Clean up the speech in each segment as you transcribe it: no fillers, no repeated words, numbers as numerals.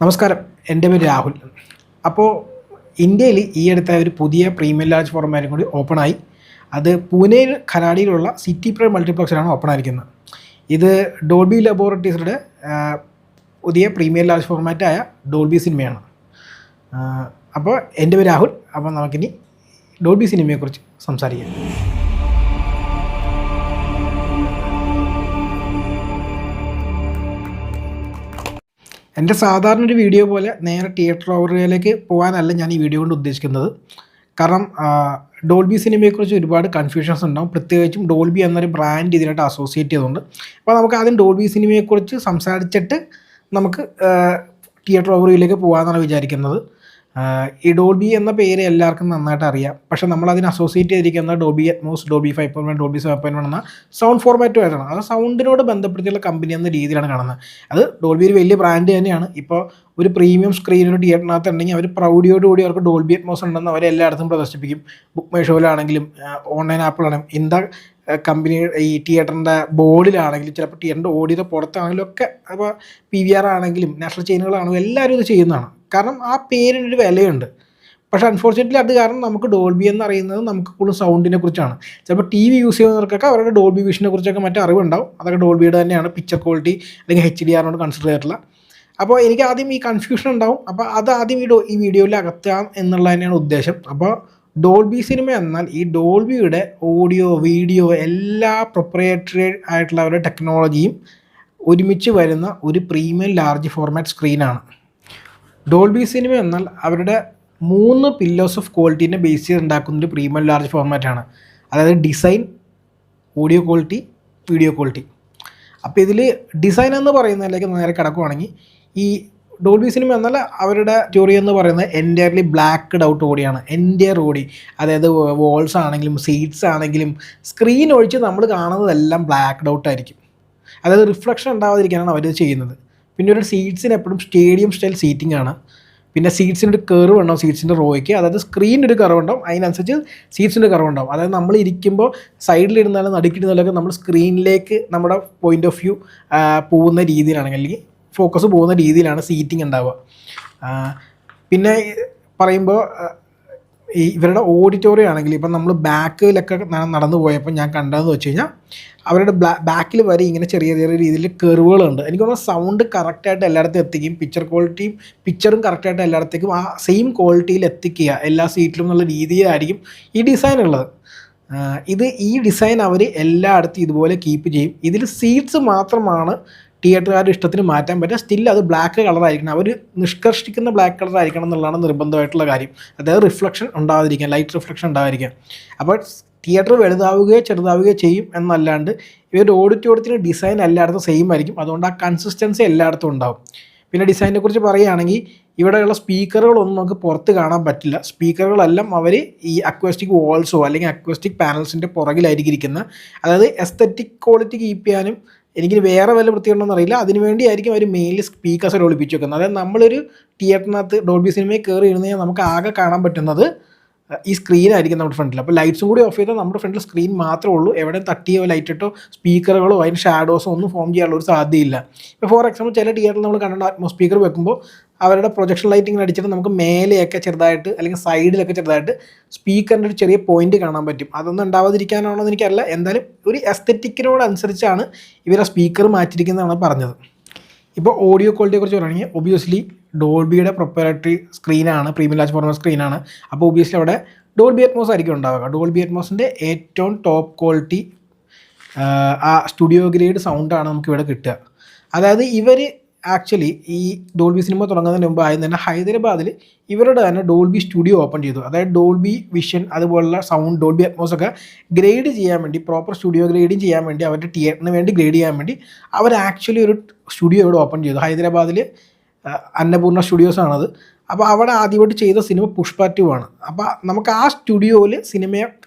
നമസ്കാരം, എൻ്റെ പേര് രാഹുൽ. അപ്പോൾ ഇന്ത്യയിൽ ഈ അടുത്ത ഒരു പുതിയ പ്രീമിയം ലാർജ് ഫോർമാറ്റും കൂടി ഓപ്പണായി. അത് പൂനെയിൽ ഖനാഡിയിലുള്ള സിറ്റി പ്രൈം മൾട്ടിപ്ലക്സിലാണ് ഓപ്പൺ ആയിരിക്കുന്നത്. ഇത് ഡോൾബി ലബോറട്ടറീസിയുടെ പുതിയ പ്രീമിയം ലാർജ് ഫോർമാറ്റായ ഡോൾബി സിനിമയാണ്. അപ്പോൾ എൻ്റെ പേര് രാഹുൽ. അപ്പോൾ നമുക്കിനി ഡോൾബി സിനിമയെക്കുറിച്ച് സംസാരിക്കാം. എൻ്റെ സാധാരണ ഒരു വീഡിയോ പോലെ നേരെ തിയേറ്റർ ഓവറിലേക്ക് പോകാനല്ല ഞാൻ ഈ വീഡിയോ കൊണ്ട് ഉദ്ദേശിക്കുന്നത്. കാരണം ഡോൾബി സിനിമയെക്കുറിച്ച് ഒരുപാട് കൺഫ്യൂഷൻസ് ഉണ്ടാകും, പ്രത്യേകിച്ചും ഡോൾബി എന്നൊരു ബ്രാൻഡ് ഇതിനായിട്ട് അസോസിയേറ്റ് ചെയ്തുകൊണ്ട്. അപ്പോൾ നമുക്ക് ആദ്യം ഡോൾബി സിനിമയെക്കുറിച്ച് സംസാരിച്ചിട്ട് നമുക്ക് തിയേറ്റർ ഓവറിലേക്ക് പോകാമെന്നാണ് വിചാരിക്കുന്നത്. ഈ ഡോൾബി എന്ന പേര് എല്ലാവർക്കും നന്നായിട്ട് അറിയാം, പക്ഷേ നമ്മളതിന് അസോസിയേറ്റ് ചെയ്തിരിക്കുന്ന ഡോൾബി അറ്റ്മോസ്, ഡോൾബി 5.1, ഡോൾബി 7.1 എന്ന സൗണ്ട് ഫോർമാറ്റുമായിട്ടാണ്. അത് സൗണ്ടിനോട് ബന്ധപ്പെടുത്തിയുള്ള കമ്പനി എന്ന രീതിയിലാണ് കാണുന്നത്. അത് ഡോൾബി ഒരു വലിയ ബ്രാൻഡ് തന്നെയാണ്. ഇപ്പോൾ ഒരു പ്രീമിയം സ്ക്രീൻ ഒരു തിയേറ്ററിനകത്ത് ഉണ്ടെങ്കിൽ അവർ പ്രൗഢിയോടുകൂടി അവർക്ക് ഡോൾബി അറ്റ്മോസ് ഉണ്ടെന്ന് അവർ എല്ലായിടത്തും പ്രദർശിപ്പിക്കും. ബുക്ക് മൈ ഷോയിലാണെങ്കിലും ഓൺലൈൻ ആപ്പിലാണെങ്കിലും എന്താ കമ്പനി ഈ തിയേറ്ററിൻ്റെ ബോർഡിലാണെങ്കിലും ചിലപ്പോൾ തിയേറ്ററിൻ്റെ ഓടിയുടെ പുറത്താണെങ്കിലും ഒക്കെ, അപ്പോൾ PVR ആണെങ്കിലും നാഷണൽ ചെയിനുകളാണെങ്കിലും എല്ലാവരും ഇത് ചെയ്യുന്നതാണ്. കാരണം ആ പേരിനൊരു വിലയുണ്ട്. പക്ഷേ അൺഫോർച്യുനേറ്റ്ലി അത് കാരണം നമുക്ക് ഡോൾബി എന്നറിയുന്നത് നമുക്ക് കൂടുതൽ സൗണ്ടിനെ കുറിച്ചാണ്. ചിലപ്പോൾ TV യൂസ് ചെയ്യുന്നവർക്കൊക്കെ അവരുടെ ഡോൾബി വിഷനെ കുറിച്ചൊക്കെ മറ്റേ അറിവുണ്ടാവും. അതൊക്കെ ഡോൾബിയുടെ തന്നെയാണ് പിക്ചർ ക്വാളിറ്റി അല്ലെങ്കിൽ HDR കൺസിഡർ ചെയ്തിട്ടുള്ള. അപ്പോൾ എനിക്ക് ആദ്യം ഈ കൺഫ്യൂഷൻ ഉണ്ടാവും. അപ്പോൾ അത് ആദ്യം ഈ വീഡിയോയിൽ അകത്താം എന്നുള്ളത് തന്നെയാണ് ഉദ്ദേശം. അപ്പോൾ ഡോൾബി സിനിമ എന്നാൽ ഈ ഡോൾബിയുടെ ഓഡിയോ, വീഡിയോ എല്ലാ പ്രൊപ്രൈറ്ററി ആയിട്ടുള്ള അവരുടെ ടെക്നോളജിയും ഒരുമിച്ച് വരുന്ന ഒരു പ്രീമിയം ലാർജ് ഫോർമാറ്റ് സ്ക്രീനാണ്. ഡോൾബി സിനിമ എന്നാൽ അവരുടെ 3 പില്ലേഴ്സ് ഓഫ് ക്വാളിറ്റീനെ ബേസ് ചെയ്ത് ഉണ്ടാക്കുന്നൊരു പ്രീമിയം ലാർജ് ഫോർമാറ്റാണ്. അതായത് design, audio quality, video quality. അപ്പോൾ ഇതിൽ ഡിസൈൻ എന്ന് പറയുന്നതിലേക്ക് നേരെ കിടക്കുവാണെങ്കിൽ ഈ ഡോൾബി സിനിമ എന്നാൽ അവരുടെ സ്റ്റോറി എന്ന് പറയുന്നത് എൻറ്റയർലി ബ്ലാക്ക്ഡ് ഔട്ട് ഓഡിയാണ്. എൻറ്റയർ ഓഡി, അതായത് വോൾസ് ആണെങ്കിലും സീറ്റ്സ് ആണെങ്കിലും സ്ക്രീൻ ഒഴിച്ച് നമ്മൾ കാണുന്നതെല്ലാം ബ്ലാക്ക്ഡ് ഔട്ട് ആയിരിക്കും. അതായത് റിഫ്ലക്ഷൻ ഉണ്ടാവാതിരിക്കാനാണ് അവർ ചെയ്യുന്നത്. പിന്നെ ഒരു സീറ്റ്സിന് എപ്പോഴും സ്റ്റേഡിയം സ്റ്റൈൽ സീറ്റിംഗ് ആണ്. പിന്നെ സീറ്റ്സിൻ്റെ ഒരു കർവ് ഉണ്ടാവും, സീറ്റ്സിൻ്റെ റോയ്ക്ക്, അതായത് സ്ക്രീനിൻ്റെ ഒരു കർവ് ഉണ്ടാവും, അതിനനുസരിച്ച് സീറ്റ്സിൻ്റെ കർവ് ഉണ്ടാവും. അതായത് നമ്മൾ ഇരിക്കുമ്പോൾ സൈഡിലിരുന്നാലും നടുക്കിരുന്നാലൊക്കെ നമ്മൾ സ്ക്രീനിലേക്ക് നമ്മുടെ പോയിൻ്റ് ഓഫ് വ്യൂ പോകുന്ന രീതിയിലാണെങ്കിൽ, അല്ലെങ്കിൽ ഫോക്കസ് പോകുന്ന രീതിയിലാണ് സീറ്റിംഗ് ഉണ്ടാവുക. പിന്നെ പറയുമ്പോൾ ഈ ഇവരുടെ ഓഡിറ്റോറിയം ആണെങ്കിൽ ഇപ്പം നമ്മൾ ബാക്കിലൊക്കെ നടന്നു പോയപ്പോൾ ഞാൻ കണ്ടതെന്ന് വെച്ച് കഴിഞ്ഞാൽ അവരുടെ ബാക്കിൽ വരെ ഇങ്ങനെ ചെറിയ ചെറിയ രീതിയിൽ കർവുകളുണ്ട്. എനിക്ക് തോന്നുന്നു സൗണ്ട് കറക്റ്റായിട്ട് എല്ലായിടത്തും എത്തിക്കും, പിക്ചറും കറക്റ്റായിട്ട് എല്ലായിടത്തേക്കും ആ സെയിം ക്വാളിറ്റിയിൽ എത്തിക്കുക എല്ലാ സീറ്റിലും എന്നുള്ള രീതിയിലായിരിക്കും ഈ ഡിസൈൻ ഉള്ളത്. ഈ ഡിസൈൻ അവർ എല്ലായിടത്തും ഇതുപോലെ കീപ്പ് ചെയ്യും. ഇതിൽ സീറ്റ്സ് മാത്രമാണ് തിയേറ്ററുകാരുടെ ഇഷ്ടത്തിന് മാറ്റാൻ പറ്റുക. സ്റ്റിൽ അത് ബ്ലാക്ക് കളറായിരിക്കണം, അവർ നിഷ്കർഷിക്കുന്ന ബ്ലാക്ക് കളർ ആയിരിക്കണം എന്നുള്ളതാണ് നിർബന്ധമായിട്ടുള്ള കാര്യം. അതായത് റിഫ്ലക്ഷൻ ഉണ്ടാകാതിരിക്കാൻ, ലൈറ്റ് റിഫ്ലക്ഷൻ ഉണ്ടാകാതിരിക്കാൻ. അപ്പോൾ തിയേറ്റർ വലുതാവുകയോ ചെറുതാവുകയോ ചെയ്യും എന്നല്ലാണ്ട് ഇവരുടെ ഓഡിറ്റോറിയത്തിന് ഡിസൈൻ എല്ലായിടത്തും സെയിം ആയിരിക്കും. അതുകൊണ്ട് ആ കൺസിസ്റ്റൻസി എല്ലായിടത്തും ഉണ്ടാവും. പിന്നെ ഡിസൈനെ കുറിച്ച് പറയുകയാണെങ്കിൽ ഇവിടെയുള്ള സ്പീക്കറുകളൊന്നും നമുക്ക് പുറത്ത് കാണാൻ പറ്റില്ല. സ്പീക്കറുകളെല്ലാം അവർ ഈ അക്വസ്റ്റിക് വാൾസോ അല്ലെങ്കിൽ അക്വസ്റ്റിക് പാനൽസിൻ്റെ പുറകിലായിരിക്കും ഇരിക്കുന്നത്. അതായത് എസ്തറ്റിക് ക്വാളിറ്റി കീപ്പ് ചെയ്യാനും എനിക്ക് വേറെ വല്ല വൃത്തിയുണ്ടോയെന്ന് അറിയില്ല, അതിനുവേണ്ടിയായിരിക്കും അവർ മെയിൻലി സ്പീക്കേഴ്സ് ഒളിപ്പിച്ച് വെക്കുന്നത്. അതായത് നമ്മളൊരു തിയേറ്ററിനകത്ത് ഡോൾബി സിനിമയിൽ കയറി ഇരുന്ന് കഴിഞ്ഞാൽ നമുക്ക് ആകെ കാണാൻ പറ്റുന്നത് ഈ സ്ക്രീനായിരിക്കും നമ്മുടെ ഫ്രണ്ടിൽ. അപ്പോൾ ലൈറ്റ്സും കൂടി ഓഫ് ചെയ്താൽ നമ്മുടെ ഫ്രണ്ടിൽ സ്ക്രീൻ മാത്രമേ ഉള്ളൂ. എവിടെയും തട്ടിയോ ലൈറ്റിട്ടോ സ്പീക്കറുകളോ അതിന് ഷാഡോസോ ഒന്നും ഫോം ചെയ്യാനുള്ള ഒരു സാധ്യതയില്ല. ഇപ്പോൾ ഫോർ എക്സാമ്പിൾ ചില തിയേറ്ററിൽ നമ്മൾ കണ്ട അറ്റ്മോസ്ഫിയർ വെക്കുമ്പോൾ അവരുടെ പ്രൊജക്ഷൻ ലൈറ്റിങ്ങിന് അടിച്ചിട്ട് നമുക്ക് മേലെയൊക്കെ ചെറുതായിട്ട് അല്ലെങ്കിൽ സൈഡിലൊക്കെ ചെറുതായിട്ട് സ്പീക്കറിൻ്റെ ഒരു ചെറിയ പോയിന്റ് കാണാൻ പറ്റും. അതൊന്നും ഉണ്ടാവാതിരിക്കാനാണോ എന്ന് എനിക്കറിയില്ല. എന്തായാലും ഒരു എസ്തറ്റിക്കിനോടനുസരിച്ചാണ് ഇവർ ആ സ്പീക്കർ മാറ്റിയിരിക്കുന്നതാണ് പറഞ്ഞത്. ഇപ്പോൾ ഓഡിയോ ക്വാളിറ്റിയെ കുറിച്ച് പറയുകയാണെങ്കിൽ ഒബിയസ്ലി ഡോൾബിയുടെ പ്രൊപ്രൈറ്ററി സ്ക്രീനാണ്, പ്രീമിയം ലാർജ് ഫോർമാറ്റ് സ്ക്രീനാണ്. അപ്പോൾ ഒബിയസ്ലി അവിടെ ഡോൾബി അറ്റ്മോസ് ആയിരിക്കും ഉണ്ടാവുക. ഡോൾബി അറ്റ്മോസിൻ്റെ ഏറ്റവും ടോപ്പ് ക്വാളിറ്റി ആ സ്റ്റുഡിയോ ഗ്രേഡ് സൗണ്ടാണ് നമുക്കിവിടെ കിട്ടുക. അതായത് ഇവർ ആക്ച്വലി ഈ ഡോൾബി സിനിമ തുടങ്ങുന്നതിന് മുമ്പ് ആദ്യം തന്നെ ഹൈദരാബാദിൽ ഇവരുടെ തന്നെ ഡോൾബി സ്റ്റുഡിയോ ഓപ്പൺ ചെയ്തു. അതായത് ഡോൾബി വിഷൻ അതുപോലുള്ള സൗണ്ട് ഡോൾബി അറ്റ്മോസ് ഒക്കെ ഗ്രേഡ് ചെയ്യാൻ വേണ്ടി, പ്രോപ്പർ സ്റ്റുഡിയോ ഗ്രേഡിങ് ചെയ്യാൻ വേണ്ടി, അവരുടെ തിയേറ്ററിന് വേണ്ടി ഗ്രേഡ് ചെയ്യാൻ വേണ്ടി അവർ ആക്ച്വലി ഒരു സ്റ്റുഡിയോ ഇവിടെ ഓപ്പൺ ചെയ്തു. ഹൈദരാബാദിൽ അന്നപൂർണ്ണ സ്റ്റുഡിയോസാണത്. അപ്പോൾ അവിടെ ആദ്യമായിട്ട് ചെയ്ത സിനിമ പുഷ്പ 2 ആണ്. അപ്പോൾ നമുക്ക് ആ സ്റ്റുഡിയോയിൽ സിനിമ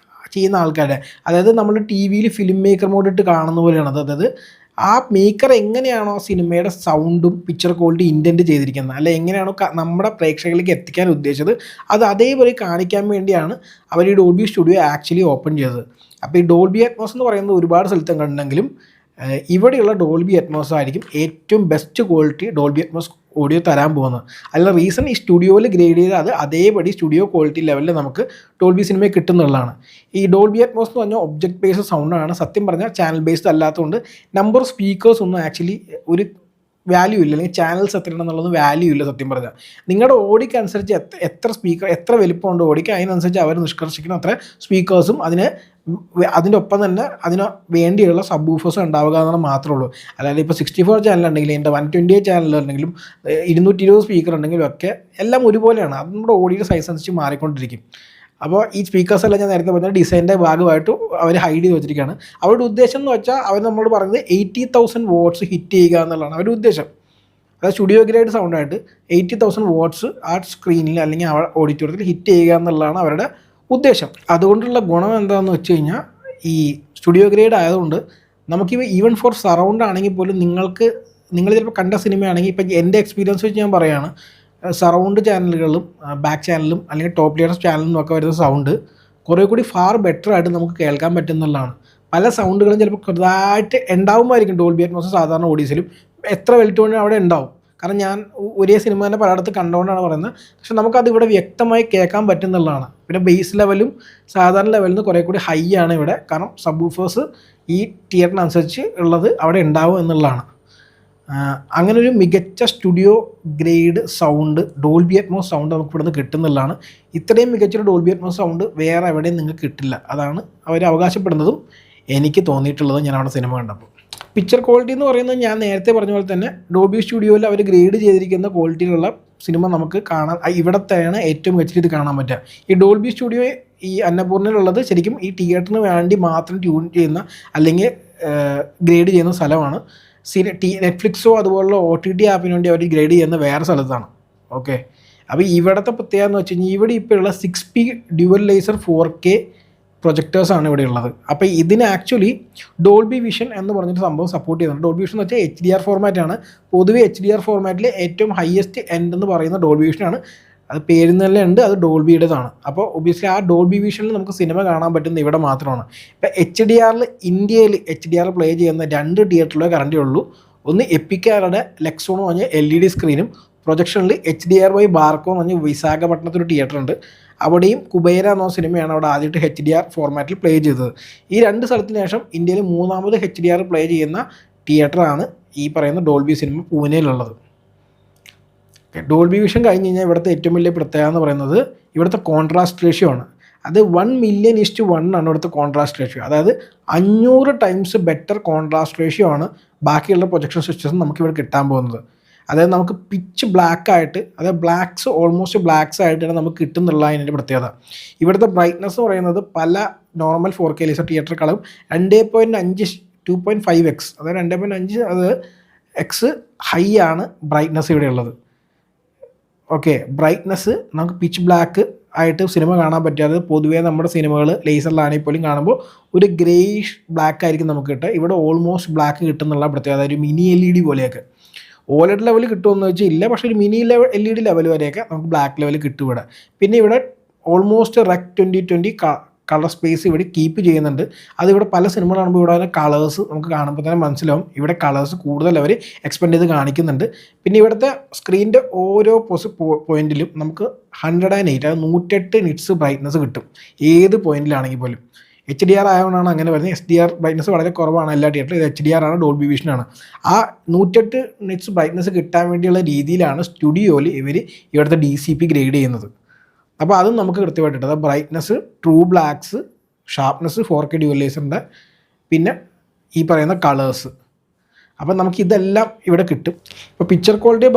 ചെയ്യുന്ന ആൾക്കാരുടെ, അതായത് നമ്മൾ TV ഫിലിം മേക്കർ മോഡിട്ട് കാണുന്ന പോലെയാണ്. അതായത് ആ മേക്കർ എങ്ങനെയാണോ സിനിമയുടെ സൗണ്ടും പിക്ചർ ക്വാളിറ്റി ഇൻറ്റൻറ്റ് ചെയ്തിരിക്കുന്നത്, അല്ല എങ്ങനെയാണോ നമ്മുടെ പ്രേക്ഷകരിലേക്ക് എത്തിക്കാൻ ഉദ്ദേശിച്ചത്, അത് അതേപോലെ കാണിക്കാൻ വേണ്ടിയാണ് അവർ ഈ ഡോൾബി സ്റ്റുഡിയോ ആക്ച്വലി ഓപ്പൺ ചെയ്തത്. അപ്പോൾ ഈ ഡോൾബി അറ്റ്മോസ് എന്ന് പറയുന്നത് ഒരുപാട് സ്ഥലത്തും കണ്ടെങ്കിലും ഇവിടെയുള്ള ഡോൾബി അറ്റ്മോസ് ആയിരിക്കും ഏറ്റവും best quality Dolby Atmos audio തരാൻ പോകുന്നത്. അതിനുള്ള റീസൺ ഈ സ്റ്റുഡിയോയിൽ ഗ്രേഡ് ചെയ്ത് അത് അതേപടി സ്റ്റുഡിയോ ക്വാളിറ്റി ലെവലിൽ നമുക്ക് ഡോൾബി സിനിമയിൽ കിട്ടുന്നുള്ളതാണ്. ഈ ഡോൾബി അറ്റ്മോസ് എന്ന് പറഞ്ഞാൽ ഒബ്ജക്റ്റ് ബേസ്ഡ് സൗണ്ടാണ്. സത്യം പറഞ്ഞാൽ ചാനൽ ബേസ്ഡ് അല്ലാത്തതുകൊണ്ട് നമ്പർ ഓഫ് സ്പീക്കേഴ്സ് ഒന്നും ആക്ച്വലി ഒരു വാല്യൂ ഇല്ല, അല്ലെങ്കിൽ ചാനൽസ് എത്രയാണെന്നുള്ളത് വാല്യൂ ഇല്ല. സത്യം പറഞ്ഞാൽ നിങ്ങളുടെ ഓഡിക്ക് അനുസരിച്ച് എത്ര സ്പീക്കർ, എത്ര വലിപ്പമുണ്ട് ഓഡിക്ക്, അതിനനുസരിച്ച് അവർ നിഷ്കർഷിക്കുന്ന അത്ര സ്പീക്കേഴ്സും അതിൻ്റെ ഒപ്പം തന്നെ അതിന് വേണ്ടിയുള്ള സബ് വൂഫേഴ്സും ഉണ്ടാവുക എന്നാണ് മാത്രമേ ഉള്ളൂ. അതായത് ഇപ്പോൾ 64 ചാനൽ ഉണ്ടെങ്കിൽ എൻ്റെ 128 ചാനൽ ഉണ്ടെങ്കിലും 220 സ്പീക്കർ ഉണ്ടെങ്കിലും ഒക്കെ എല്ലാം ഒരുപോലെയാണ്. അത് നമ്മുടെ ഓഡിയോയുടെ സൈസ് അനുസരിച്ച് മാറിക്കൊണ്ടിരിക്കും. അപ്പോൾ ഈ സ്പീക്കേഴ്സ് എല്ലാം ഞാൻ നേരത്തെ പറഞ്ഞ ഡിസൈൻ്റെ ഭാഗമായിട്ട് അവർ ഹൈഡ് ചെയ്ത് വെച്ചിരിക്കുകയാണ്. അവരുടെ ഉദ്ദേശം എന്ന് വെച്ചാൽ അവർ നമ്മളോട് പറയുന്നത് 80,000 വാട്ട്സ് ഹിറ്റ് ചെയ്യുക എന്നുള്ളതാണ് അവരുടെ ഉദ്ദേശം. അതായത് സ്റ്റുഡിയോ ഗ്രേഡ് സൗണ്ടായിട്ട് 80,000 വാട്ട്സ് ആ സ്ക്രീനിൽ അല്ലെങ്കിൽ ആ ഓഡിറ്റോറിയത്തിൽ ഹിറ്റ് ചെയ്യുക എന്നുള്ളതാണ് അവരുടെ ഉദ്ദേശം. അതുകൊണ്ടുള്ള ഗുണം എന്താണെന്ന് വെച്ച് കഴിഞ്ഞാൽ ഈ സ്റ്റുഡിയോ ഗ്രേഡ് ആയതുകൊണ്ട് നമുക്കിപ്പോൾ ഈവൻ ഫോർ സറൗണ്ട് ആണെങ്കിൽ പോലും നിങ്ങൾ ചിലപ്പോൾ കണ്ട സിനിമയാണെങ്കിൽ ഇപ്പം എൻ്റെ എക്സ്പീരിയൻസ് വെച്ച് ഞാൻ പറയുകയാണ്, സറൗണ്ട് ചാനലുകളിലും ബാക്ക് ചാനലും അല്ലെങ്കിൽ ടോപ്പ് ലിയർസ് ചാനലിലും ഒക്കെ വരുന്ന സൗണ്ട് കുറേ കൂടി ഫാർ ബെറ്റർ ആയിട്ട് നമുക്ക് കേൾക്കാൻ പറ്റുന്നുള്ളതാണ്. പല സൗണ്ടുകളും ചിലപ്പോൾ ചെറുതായിട്ട് ഉണ്ടാവുമായിരിക്കും ഡോൾബി അറ്റ്മോസ് സാധാരണ ഓഡിയോസിലും എത്ര വെൽറ്റോണിനും അവിടെ ഉണ്ടാവും. കാരണം ഞാൻ ഒരേ സിനിമ തന്നെ പലയിടത്ത് കണ്ടുകൊണ്ടാണ് പറയുന്നത്. പക്ഷെ നമുക്കത് ഇവിടെ വ്യക്തമായി കേൾക്കാൻ പറ്റുന്നുള്ളതാണ്. പിന്നെ ബേസ് ലെവലും സാധാരണ ലെവലിൽ നിന്ന് കുറേ കൂടി ഹൈ ആണ് ഇവിടെ. കാരണം സബ് വൂഫേഴ്സ് ഈ തിയേറ്ററിനനുസരിച്ച് ഉള്ളത് അവിടെ ഉണ്ടാവും എന്നുള്ളതാണ്. അങ്ങനൊരു മികച്ച studio grade sound Dolby Atmos sound നമുക്ക് ഇവിടെ നിന്ന് കിട്ടുന്നുള്ളതാണ്. ഇത്രയും മികച്ചൊരു ഡോൾബി അറ്റ്മോസ് സൗണ്ട് വേറെ എവിടെയും നിങ്ങൾക്ക് കിട്ടില്ല. അതാണ് അവർ അവകാശപ്പെടുന്നതും എനിക്ക് തോന്നിയിട്ടുള്ളതും ഞാൻ അവിടെ സിനിമ കണ്ടപ്പോൾ. പിക്ചർ ക്വാളിറ്റി എന്ന് പറയുന്നത് ഞാൻ നേരത്തെ പറഞ്ഞ പോലെ തന്നെ ഡോൾബി സ്റ്റുഡിയോയിൽ അവർ ഗ്രേഡ് ചെയ്തിരിക്കുന്ന ക്വാളിറ്റിയിലുള്ള സിനിമ നമുക്ക് കാണാൻ ഇവിടത്തെയാണ് ഏറ്റവും മികച്ച ഇത് കാണാൻ പറ്റുക. ഈ ഡോൾബി സ്റ്റുഡിയോ ഈ അന്നപൂർണ്ണയിലുള്ളത് ശരിക്കും ഈ തിയേറ്ററിന് വേണ്ടി മാത്രം ട്യൂൺ ചെയ്യുന്ന അല്ലെങ്കിൽ ഗ്രേഡ് ചെയ്യുന്ന സ്ഥലമാണ്. നെറ്റ്ഫ്ലിക്സോ അതുപോലുള്ള OTT ആപ്പിന് വേണ്ടി അവർ ഗ്രേഡ് ചെയ്യുന്ന വേറെ സ്ഥലത്താണ്. ഓക്കെ, അപ്പോൾ ഇവിടുത്തെ പ്രത്യേകത എന്ന് വെച്ച് കഴിഞ്ഞാൽ ഇവിടെ ഇപ്പോൾ ഉള്ള 6P ഡ്യുവൽ ലേസർ 4K പ്രൊജക്ടേഴ്സാണ് ഇവിടെ ഉള്ളത്. അപ്പോൾ ഇതിന് ആക്ച്വലി ഡോൾബി വിഷൻ എന്ന് പറഞ്ഞിട്ട് സംഭവം സപ്പോർട്ട് ചെയ്യുന്നുണ്ട്. ഡോൾബി വിഷൻ എന്ന് വെച്ചാൽ HDR ഫോർമാറ്റാണ്. പൊതുവെ HDR ഫോർമാറ്റിൽ ഏറ്റവും ഹയസ്റ്റ് എൻഡ് എന്ന് പറയുന്ന ഡോൾബി വിഷനാണ്. അത് പേരിൽ തന്നെ ഉണ്ട്, അത് ഡോൾബിയുടേതാണ്. അപ്പോൾ ഒബിയസ്ലി ആ ഡോൾബി വിഷനിൽ നമുക്ക് സിനിമ കാണാൻ പറ്റുന്ന ഇവിടെ മാത്രമാണ്. ഇപ്പോൾ HDRൽ ഇന്ത്യയിൽ HDR പ്ലേ ചെയ്യുന്ന 2 തിയേറ്ററിലേ കറണ്ടേ ഉള്ളൂ. ഒന്ന് എപ്പിക്കാരുടെ ലെക്സോൺ എന്ന് പറഞ്ഞ LED സ്ക്രീനും പ്രൊജക്ഷനിൽ HDR ബാർക്കോ എന്ന് പറഞ്ഞ വിശാഖപട്ടണത്തൊരു തിയേറ്റർ ഉണ്ട്. അവിടെയും കുബേര എന്ന സിനിമയാണ് അവിടെ ആദ്യമായിട്ട് HDR ഫോർമാറ്റിൽ പ്ലേ ചെയ്തത്. ഈ 2 സ്ഥലത്തിന് ശേഷം ഇന്ത്യയിൽ 3ാമത് HDR പ്ലേ ചെയ്യുന്ന തിയേറ്ററാണ് ഈ പറയുന്ന ഡോൾബി സിനിമ പൂനെയിലുള്ളത്. ഡോൾബി വിഷൻ കഴിഞ്ഞ് കഴിഞ്ഞാൽ ഇവിടുത്തെ ഏറ്റവും വലിയ പ്രത്യേകത എന്ന് പറയുന്നത് ഇവിടുത്തെ കോൺട്രാസ്റ്റ് റേഷ്യോ ആണ്. അത് 1,000,000:1 ആണ് ഇവിടുത്തെ കോൺട്രാസ്റ്റ് റേഷ്യോ. അതായത് 500 ടൈംസ് ബെറ്റർ കോൺട്രാസ്റ്റ് റേഷ്യോ ആണ് ബാക്കിയുള്ള പ്രൊജക്ഷൻ സിസ്റ്റംസ് നമുക്കിവിടെ കിട്ടാൻ പോകുന്നത്. അതായത് നമുക്ക് പിച്ച് ബ്ലാക്ക് ആയിട്ട്, അതായത് ബ്ലാക്ക്സ് ഓൾമോസ്റ്റ് ബ്ലാക്ക്സ് ആയിട്ടാണ് നമുക്ക് കിട്ടുന്നുള്ള അതിൻ്റെ പ്രത്യേകത. ഇവിടുത്തെ ബ്രൈറ്റ്നസ് എന്ന് പറയുന്നത് പല നോർമൽ 4K ലേസർ തിയേറ്ററുകളും 2.5 2.5x അതായത് 2.5 അത് എക്സ് ഹൈ ആണ് ബ്രൈറ്റ്നസ് ഇവിടെ ഉള്ളത്. ഓക്കെ, ബ്രൈറ്റ്നസ് നമുക്ക് പിച്ച് ബ്ലാക്ക് ആയിട്ട് സിനിമ കാണാൻ പറ്റാതെ പൊതുവേ നമ്മുടെ സിനിമകൾ ലേസറിലാണെങ്കിൽ പോലും കാണുമ്പോൾ ഒരു ഗ്രേയിഷ് ബ്ലാക്ക് ആയിരിക്കും നമുക്ക് കിട്ടുക. ഇവിടെ ഓൾമോസ്റ്റ് ബ്ലാക്ക് കിട്ടുന്നുള്ള പ്രത്യേകത. ഒരു മിനി LED പോലെയൊക്കെ OLED ലെവൽ കിട്ടുമെന്ന് വെച്ചാൽ ഇല്ല, പക്ഷേ ഒരു മിനി LED ലെവൽ വരെയൊക്കെ നമുക്ക് ബ്ലാക്ക് ലെവൽ കിട്ടും ഇവിടെ. പിന്നെ ഇവിടെ ഓൾമോസ്റ്റ് റെക് 2020 കളർ സ്പേസ് ഇവിടെ കീപ്പ് ചെയ്യുന്നുണ്ട്. അതിവിടെ പല സിനിമകൾ കാണുമ്പോൾ ഇവിടെ തന്നെ കളേഴ്സ് നമുക്ക് കാണുമ്പോൾ തന്നെ മനസ്സിലാവും ഇവിടെ കളേഴ്സ് കൂടുതൽ അവർ എക്സ്പെൻഡ് ചെയ്ത് കാണിക്കുന്നുണ്ട്. പിന്നെ ഇവിടുത്തെ സ്ക്രീനിൻ്റെ ഓരോ പോയിന്റിലും നമുക്ക് 108 അതായത് 108 നിറ്റ്സ് ബ്രൈറ്റ്നസ് കിട്ടും ഏത് പോയിന്റിലാണെങ്കിൽ പോലും. HDR ആയതുകൊണ്ടാണ് അങ്ങനെ വരുന്നത്. SDR ബ്രൈറ്റ്നസ് വളരെ കുറവാണ് എല്ലാ തിയേറ്ററിലും. ഇത് HDR ആണ്, ഡോൾബി വിഷനാണ്. ആ 108 നിറ്റ്സ് ബ്രൈറ്റ്നസ് കിട്ടാൻ വേണ്ടിയുള്ള രീതിയിലാണ് സ്റ്റുഡിയോയിൽ ഇവർ ഇവിടുത്തെ DCP ഗ്രേഡ് ചെയ്യുന്നത്. അപ്പോൾ അതും നമുക്ക് കൃത്യമായിട്ട് കിട്ടും. അതായത് brightness, true blacks, sharpness 4K dual ലേസറിൻ്റെ, പിന്നെ ഈ പറയുന്ന കളേഴ്സ്. അപ്പോൾ നമുക്കിതെല്ലാം ഇവിടെ കിട്ടും. ഇപ്പോൾ പിക്ചർ ക്വാളിറ്റി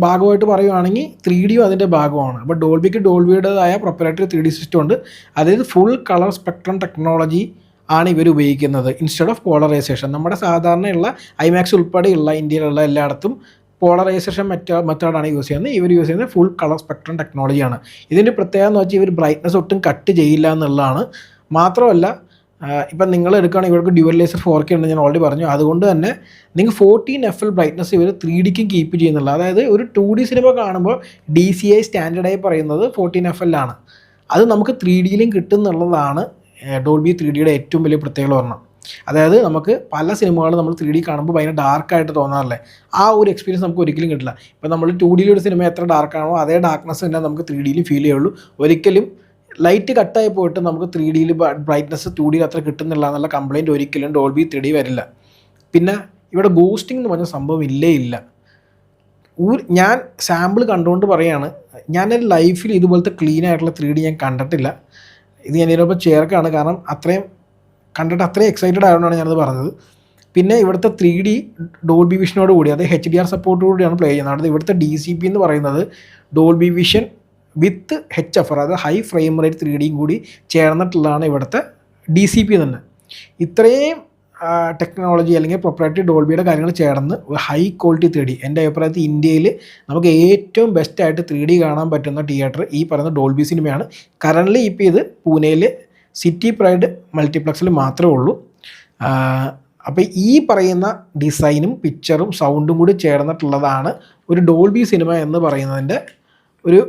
ഭാഗമായിട്ട് പറയുകയാണെങ്കിൽ 3D അതിൻ്റെ ഭാഗമാണ്. അപ്പോൾ ഡോൾബിയുടേതായ പ്രൊപ്പറേറ്ററി 3D സിസ്റ്റം ഉണ്ട്. അതായത് ഫുൾ കളർ സ്പെക്ട്രം ടെക്നോളജി ആണ് ഇവർ ഉപയോഗിക്കുന്നത് ഇൻസ്റ്റെഡ് ഓഫ് പോളറൈസേഷൻ. നമ്മുടെ സാധാരണയുള്ള IMAX ഉൾപ്പെടെയുള്ള ഇന്ത്യയിലുള്ള എല്ലായിടത്തും പോളറൈസേഷൻ മെത്തേഡാണ് യൂസ് ചെയ്യുന്നത്. ഇവർ യൂസ് ചെയ്യുന്നത് ഫുൾ കളർ സ്പെക്ട്രം ടെക്നോളജിയാണ്. ഇതിൻ്റെ പ്രത്യേകത എന്ന് വെച്ചാൽ ഇവർ ബ്രൈറ്റ്നസ് ഒട്ടും കട്ട് ചെയ്യില്ല എന്നുള്ളതാണ്. മാത്രമല്ല ഇപ്പം നിങ്ങൾ എടുക്കുകയാണെങ്കിൽ ഇവർക്ക് ഡ്യുവൽ ലേസർ 4K ഉണ്ട്, ഞാൻ ഓൾറെഡി പറഞ്ഞു. അതുകൊണ്ട് തന്നെ നിങ്ങൾക്ക് 14 FL ബ്രൈറ്റ്നസ് ഇവർ 3Dക്കും കീപ്പ് ചെയ്യുന്നുള്ളൂ. അതായത് ഒരു 2D സിനിമ കാണുമ്പോൾ DCI സ്റ്റാൻഡേർഡായി പറയുന്നത് 14 FL ആണ്. അത് നമുക്ക് 3Dയിലും കിട്ടുന്നുള്ളതാണ് ഡോൾബി 3Dയുടെ ഏറ്റവും വലിയ പ്രത്യേകത പറഞ്ഞാൽ. അതായത് നമുക്ക് പല സിനിമകളും നമ്മൾ 3D കാണുമ്പോൾ ഭയങ്കര ഡാർക്കായിട്ട് തോന്നാറില്ലേ, ആ ഒരു എക്സ്പീരിയൻസ് നമുക്ക് ഒരിക്കലും കിട്ടില്ല. ഇപ്പോൾ നമ്മൾ 2D ഒരു സിനിമ എത്ര ഡാർക്കാണോ അതേ ഡാർക്ക്നെസ് തന്നെ നമുക്ക് 3Dയിലും ഫീൽ ചെയ്യുള്ളൂ. ഒരിക്കലും ലൈറ്റ് കട്ടായി പോയിട്ട് നമുക്ക് 3Dയിൽ ബ്രൈറ്റ്നസ് 2Dയിൽ അത്ര കിട്ടുന്നില്ല എന്നുള്ള കംപ്ലയിൻറ്റ് ഒരിക്കലും ഡോൾബി 3D വരില്ല. പിന്നെ ഇവിടെ ഗോസ്റ്റിംഗ് എന്ന് പറഞ്ഞ സംഭവം ഇല്ല. ഞാൻ സാമ്പിൾ കണ്ടുകൊണ്ട് പറയുകയാണ്, ഞാൻ എൻ്റെ ലൈഫിൽ ഇതുപോലത്തെ ക്ലീൻ ആയിട്ടുള്ള 3D ഞാൻ കണ്ടിട്ടില്ല. ഇത് ഞാൻ ഇതിനൊപ്പം ചേർക്കുകയാണ്, കാരണം അത്രയും എക്സൈറ്റഡ് ആയതുകൊണ്ടാണ് ഞാനത് പറഞ്ഞത്. പിന്നെ ഇവിടുത്തെ 3D ഡോൾബി വിഷനോട് കൂടി, അത് HDR സപ്പോർട്ടോട് കൂടിയാണ് പ്ലേ ചെയ്യുന്നത്. അതായത് ഇവിടുത്തെ DCP എന്ന് പറയുന്നത് ഡോൾബി വിഷൻ വിത്ത് HFR, അതായത് ഹൈ ഫ്രെയിം റേറ്റ് 3Dയും കൂടി ചേർന്നിട്ടുള്ളതാണ് ഇവിടുത്തെ DCP തന്നെ. ഇത്രയും ടെക്നോളജി അല്ലെങ്കിൽ പ്രൊപ്രൈറ്ററി ഡോൾബിയുടെ കാര്യങ്ങൾ ചേർന്ന് ഹൈ ക്വാളിറ്റി 3D, എൻ്റെ അഭിപ്രായത്തിൽ ഇന്ത്യയിൽ നമുക്ക് ഏറ്റവും ബെസ്റ്റായിട്ട് 3D കാണാൻ പറ്റുന്ന തിയേറ്റർ ഈ പറയുന്ന ഡോൾബി സിനിമയാണ്. കറൻ്റ്ലി ഇപ്പോൾ ഇത് പൂനെയിൽ സിറ്റി പ്രൈഡ് മൾട്ടിപ്ലക്സിൽ മാത്രമേ ഉള്ളൂ. അപ്പോൾ ഈ പറയുന്ന ഡിസൈനും പിക്ചറും സൗണ്ടും കൂടി ചേർന്നിട്ടുള്ളതാണ് ഒരു ഡോൾബി സിനിമ എന്ന് പറയുന്നതിൻ്റെ ഒരു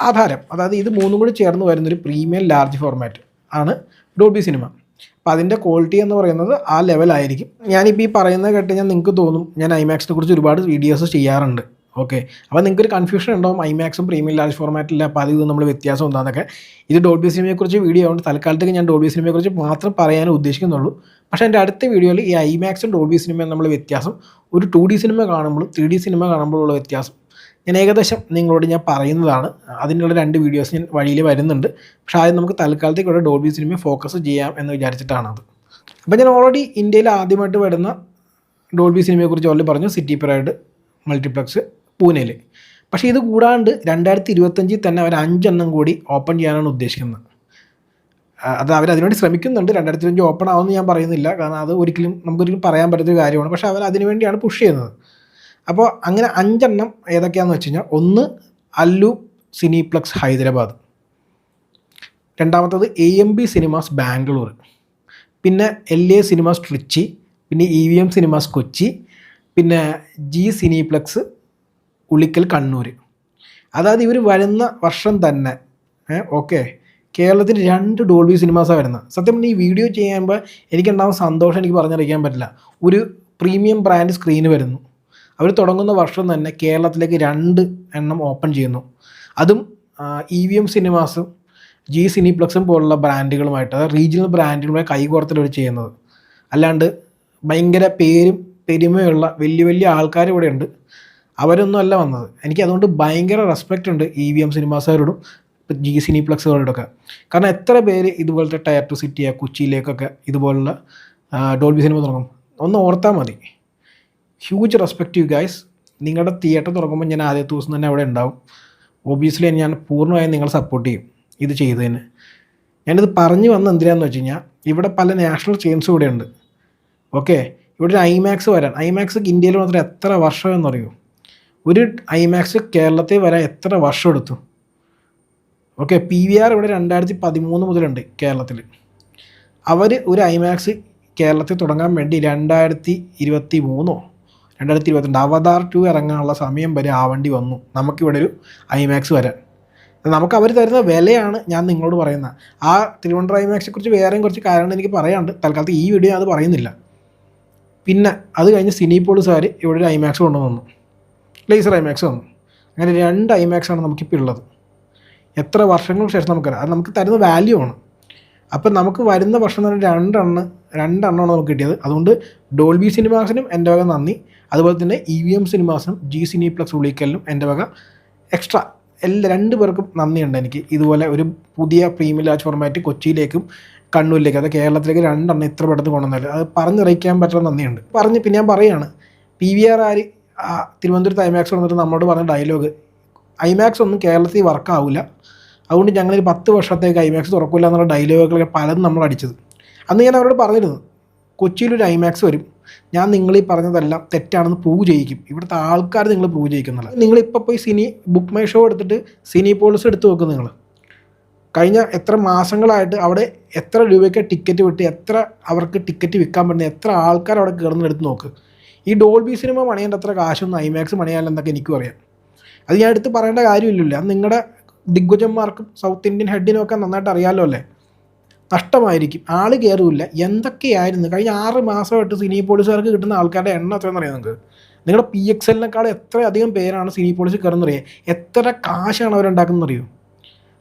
ആധാരം. അതായത് ഇത് മൂന്നും കൂടി ചേർന്ന് വരുന്നൊരു പ്രീമിയം ലാർജ് ഫോർമാറ്റ് ആണ് ഡോൾബി സിനിമ. അപ്പോൾ അതിൻ്റെ ക്വാളിറ്റി എന്ന് പറയുന്നത് ആ ലെവലായിരിക്കും. ഞാനിപ്പോൾ ഈ പറയുന്നത് കേട്ട് നിങ്ങൾക്ക് തോന്നും ഞാൻ ഐമാക്സിനെ കുറിച്ച് ഒരുപാട് വീഡിയോസ് ചെയ്യാറുണ്ട്. ഓക്കെ, അപ്പോൾ നിങ്ങൾക്കൊരു കൺഫ്യൂഷൻ ഉണ്ടാവും, ഐമാക്സും പ്രീമിയം ലാർജ് ഫോർമാറ്റില്ല, അപ്പോൾ അത് നമ്മൾ വ്യത്യാസം എന്താണെന്നൊക്കെ. ഇത് ഡോൾബി സിനിമയെക്കുറിച്ച് വീഡിയോ ആയതുകൊണ്ട് തൽക്കാലത്തേക്ക് ഞാൻ ഡോൾബി സിനിമയെക്കുറിച്ച് മാത്രം പറയാൻ ഉദ്ദേശിക്കുന്നുള്ളൂ. പക്ഷേ എൻ്റെ അടുത്ത വീഡിയോയിൽ ഈ ഐമാക്സും ഡോൾബി സിനിമയും നമ്മൾ വ്യത്യാസം, ഒരു 2D സിനിമ കാണുമ്പോഴും 3D സിനിമ കാണുമ്പോഴുള്ള വ്യത്യാസം ഞാൻ ഏകദേശം നിങ്ങളോട് ഞാൻ പറയുന്നതാണ്. അതിനുള്ള 2 വീഡിയോസ് ഞാൻ വഴിയിൽ വരുന്നുണ്ട്. പക്ഷേ ആദ്യം നമുക്ക് തൽക്കാലത്തേക്ക് ഇവിടെ ഡോൾബി സിനിമയെ ഫോക്കസ് ചെയ്യാം എന്ന് വിചാരിച്ചിട്ടാണത്. അപ്പോൾ ഞാൻ ഓൾറെഡി ഇന്ത്യയിൽ ആദ്യമായിട്ട് വരുന്ന ഡോൾബി സിനിമയെക്കുറിച്ച് ഓൾറെഡി പറഞ്ഞു, സിറ്റി പ്രൈഡ് മൾട്ടിപ്ലക്സ് പൂനെയിൽ. പക്ഷേ ഇത് കൂടാണ്ട് 2025 തന്നെ അവർ 5 എണ്ണം കൂടി ഓപ്പൺ ചെയ്യാനാണ് ഉദ്ദേശിക്കുന്നത്. അത് അവരതിനുവേണ്ടി ശ്രമിക്കുന്നുണ്ട്. 2025 ഓപ്പൺ ആവുമെന്ന് ഞാൻ പറയുന്നില്ല, കാരണം അത് നമുക്കൊരിക്കലും പറയാൻ പറ്റാത്തൊരു കാര്യമാണ്. പക്ഷേ അവർ അതിനുവേണ്ടിയാണ് പുഷ് ചെയ്യുന്നത്. അപ്പോൾ അങ്ങനെ 5 എണ്ണം ഏതൊക്കെയാണെന്ന് വെച്ച് കഴിഞ്ഞാൽ, ഒന്ന് അല്ലു സിനിപ്ലക്സ് ഹൈദരാബാദ്, രണ്ടാമത്തത് AMB സിനിമാസ് ബാംഗ്ലൂർ, പിന്നെ LA സിനിമാസ് ട്രിച്ചി, പിന്നെ EVM സിനിമാസ് കൊച്ചി, പിന്നെ G സിനിപ്ലക്സ് ഉളിക്കൽ കണ്ണൂർ. അതായത് ഇവർ വരുന്ന വർഷം തന്നെ ഓക്കെ കേരളത്തിൽ 2 ഡോൾബി സിനിമാസാണ് വരുന്നത്. സത്യം പറഞ്ഞാൽ ഈ വീഡിയോ ചെയ്യുമ്പോൾ എനിക്കുണ്ടാകുന്ന സന്തോഷം എനിക്ക് പറഞ്ഞറിയിക്കാൻ പറ്റില്ല. ഒരു പ്രീമിയം ബ്രാൻഡ് സ്ക്രീന് വരുന്നു, അവർ തുടങ്ങുന്ന വർഷം തന്നെ കേരളത്തിലേക്ക് 2 എണ്ണം ഓപ്പൺ ചെയ്യുന്നു. അതും EVM സിനിമാസും G സിനിപ്ലക്സും പോലുള്ള ബ്രാൻഡുകളുമായിട്ട്, അതായത് റീജിയണൽ ബ്രാൻഡുകളുമായി കൈകോർത്തിലവർ ചെയ്യുന്നത്. അല്ലാണ്ട് ഭയങ്കര പേരും പെരുമയുള്ള വലിയ വലിയ ആൾക്കാർ ഇവിടെ ഉണ്ട്, അവരൊന്നും അല്ല വന്നത്. എനിക്ക് അതുകൊണ്ട് ഭയങ്കര റെസ്പെക്റ്റ് ഉണ്ട് EVM സിനിമാസുകാരോടും G സിനിപ്ലക്സുകാരോടൊക്കെ. കാരണം എത്ര പേര് ഇതുപോലത്തെ ടയർ 2 സിറ്റിയ കൊച്ചിയിലേക്കൊക്കെ ഇതുപോലുള്ള ഡോൾബി സിനിമ തുടങ്ങും. ഒന്ന് ഓർത്താൽ മതി. Huge respect you guys. നിങ്ങളുടെ തിയേറ്റർ തുറക്കുമ്പോൾ ഞാൻ ആദ്യത്തെ ദിവസം തന്നെ അവിടെ ഉണ്ടാവും. ഒബിയസ്ലി ഞാൻ പൂർണ്ണമായും നിങ്ങളെ സപ്പോർട്ട് ചെയ്യും ഇത് ചെയ്തതിന്. ഞാനിത് പറഞ്ഞു വന്ന എന്തിനാന്ന് വെച്ച് കഴിഞ്ഞാൽ, ഇവിടെ പല നാഷണൽ ചെയിൻസും ഇവിടെ ഉണ്ട്. ഓക്കെ, ഇവിടെ ഒരു ഐമാക്സ് വരാൻ, ഐമാക്സ് ഇന്ത്യയിൽ മാത്രം എത്ര വർഷം എന്നറിയോ? ഒരു ഐമാക്സ് കേരളത്തിൽ വരാൻ എത്ര വർഷം എടുത്തു? ഓക്കെ, PVR ഇവിടെ 2013 മുതലുണ്ട് കേരളത്തിൽ. അവർ ഒരു ഐമാക്സ് കേരളത്തിൽ തുടങ്ങാൻ വേണ്ടി 2023 2022 അവതാർ 2 ഇറങ്ങാനുള്ള സമയം വരെ ആവേണ്ടി വന്നു നമുക്കിവിടെ ഒരു ഐമാക്സ് വരാൻ. നമുക്ക് അവർ തരുന്ന വിലയാണ് ഞാൻ നിങ്ങളോട് പറയുന്നത്. ആ തിരുവനന്തപുരം ഐമാക്സിനെ കുറിച്ച് വേറെയും കുറച്ച് കാര്യങ്ങൾ എനിക്ക് പറയാനുണ്ട്, തൽക്കാലത്ത് ഈ വീഡിയോ അത് പറയുന്നില്ല. പിന്നെ അത് കഴിഞ്ഞ് സിനിപോളിസുകാർ ഇവിടെ ഒരു ഐമാക്സ് കൊണ്ടുവന്നു, ലേസർ ഐമാക്സ് വന്നു. അങ്ങനെ 2 ഐമാക്സാണ് നമുക്കിപ്പോൾ ഉള്ളത്. എത്ര വർഷങ്ങൾക്ക് ശേഷം നമുക്കറിയാം, അത് നമുക്ക് തരുന്ന വാല്യൂ ആണ്. അപ്പം നമുക്ക് വരുന്ന വർഷം തന്നെ 2 എണ്ണമാണ് നമുക്ക് കിട്ടിയത്. അതുകൊണ്ട് ഡോൾബി സിനിമാസിനും എൻ്റെ വക നന്ദി, അതുപോലെ തന്നെ EVM സിനിമാസിനും G സിനിപ്ലക്സ് ഉളിക്കലിനും എൻ്റെ വക എക്സ്ട്രാ 2 പേർക്കും നന്ദിയുണ്ട്. എനിക്ക് ഇതുപോലെ ഒരു പുതിയ പ്രീമിയം ലാർജ് ഫോർമാറ്റ് കൊച്ചിയിലേക്കും കണ്ണൂരിലേക്കും, അത് കേരളത്തിലേക്ക് 2 എണ്ണം ഇത്ര പെട്ടെന്ന് കൊണ്ടുവന്നാലും അത് പറഞ്ഞറിയിക്കാൻ പറ്റുന്ന നന്ദിയുണ്ട്. പിന്നെ ഞാൻ പറയുകയാണ്, PVR തിരുവനന്തപുരത്ത് ഐമാക്സ് വന്നിട്ട് നമ്മളോട് പറഞ്ഞ ഡയലോഗ്, ഐമാക്സ് ഒന്നും കേരളത്തിൽ വർക്കാവില്ല, അതുകൊണ്ട് ഞങ്ങളൊരു 10 വർഷത്തേക്ക് ഐമാക്സ് തുറക്കില്ല എന്നുള്ള ഡയലോഗുകളൊക്കെ പലതും നമ്മൾ അടിച്ചത്. അന്ന് ഞാൻ അവരോട് പറഞ്ഞിരുന്നു, കൊച്ചിയിലൊരു ഐമാക്സ് വരും, ഞാൻ നിങ്ങളീ പറഞ്ഞതെല്ലാം തെറ്റാണെന്ന് പ്രൂവ് ചെയ്യിക്കും, ഇവിടുത്തെ ആൾക്കാർ നിങ്ങൾ പ്രൂവ് ചെയ്യിക്കുന്നില്ല. നിങ്ങളിപ്പോൾ പോയി ബുക്ക് മൈ ഷോ എടുത്തിട്ട് സിനിപോളിസ് എടുത്ത് നോക്കും. നിങ്ങൾ കഴിഞ്ഞ എത്ര മാസങ്ങളായിട്ട് അവിടെ എത്ര രൂപയ്ക്ക് ടിക്കറ്റ് വിട്ട്, എത്ര അവർക്ക് ടിക്കറ്റ് വിൽക്കാൻ പറ്റുന്ന എത്ര ആൾക്കാർ അവിടെ കയറുന്നെടുത്ത് നോക്ക്. ഈ ഡോൾബി സിനിമ പണിയേണ്ട അത്ര കാശൊന്നും ഐമാക്സ് പണിയാലെന്നൊക്കെ എനിക്കും അറിയാം. അത് ഞാൻ എടുത്ത് പറയേണ്ട കാര്യമില്ലല്ലോ. അത് നിങ്ങളുടെ ദിഗ്ഗജന്മാർക്കും സൗത്ത് ഇന്ത്യൻ ഹെഡിനും ഒക്കെ നന്നായിട്ട് അറിയാമല്ലോ അല്ലേ. നഷ്ടമായിരിക്കും, ആൾ കയറില്ല. എന്തൊക്കെയായിരുന്നു കഴിഞ്ഞ 6 മാസമായിട്ട് സിനിപോളിസുകാർക്ക് കിട്ടുന്ന ആൾക്കാരുടെ എണ്ണം എത്രയെന്ന് അറിയാം നിങ്ങൾക്ക്? നിങ്ങളുടെ PXL-നേക്കാൾ എത്രയധികം പേരാണ് സിനിപോളിസിൽ കയറുന്നറിയാം, എത്ര കാശാണ് അവരുണ്ടാക്കുന്നത് അറിയോ?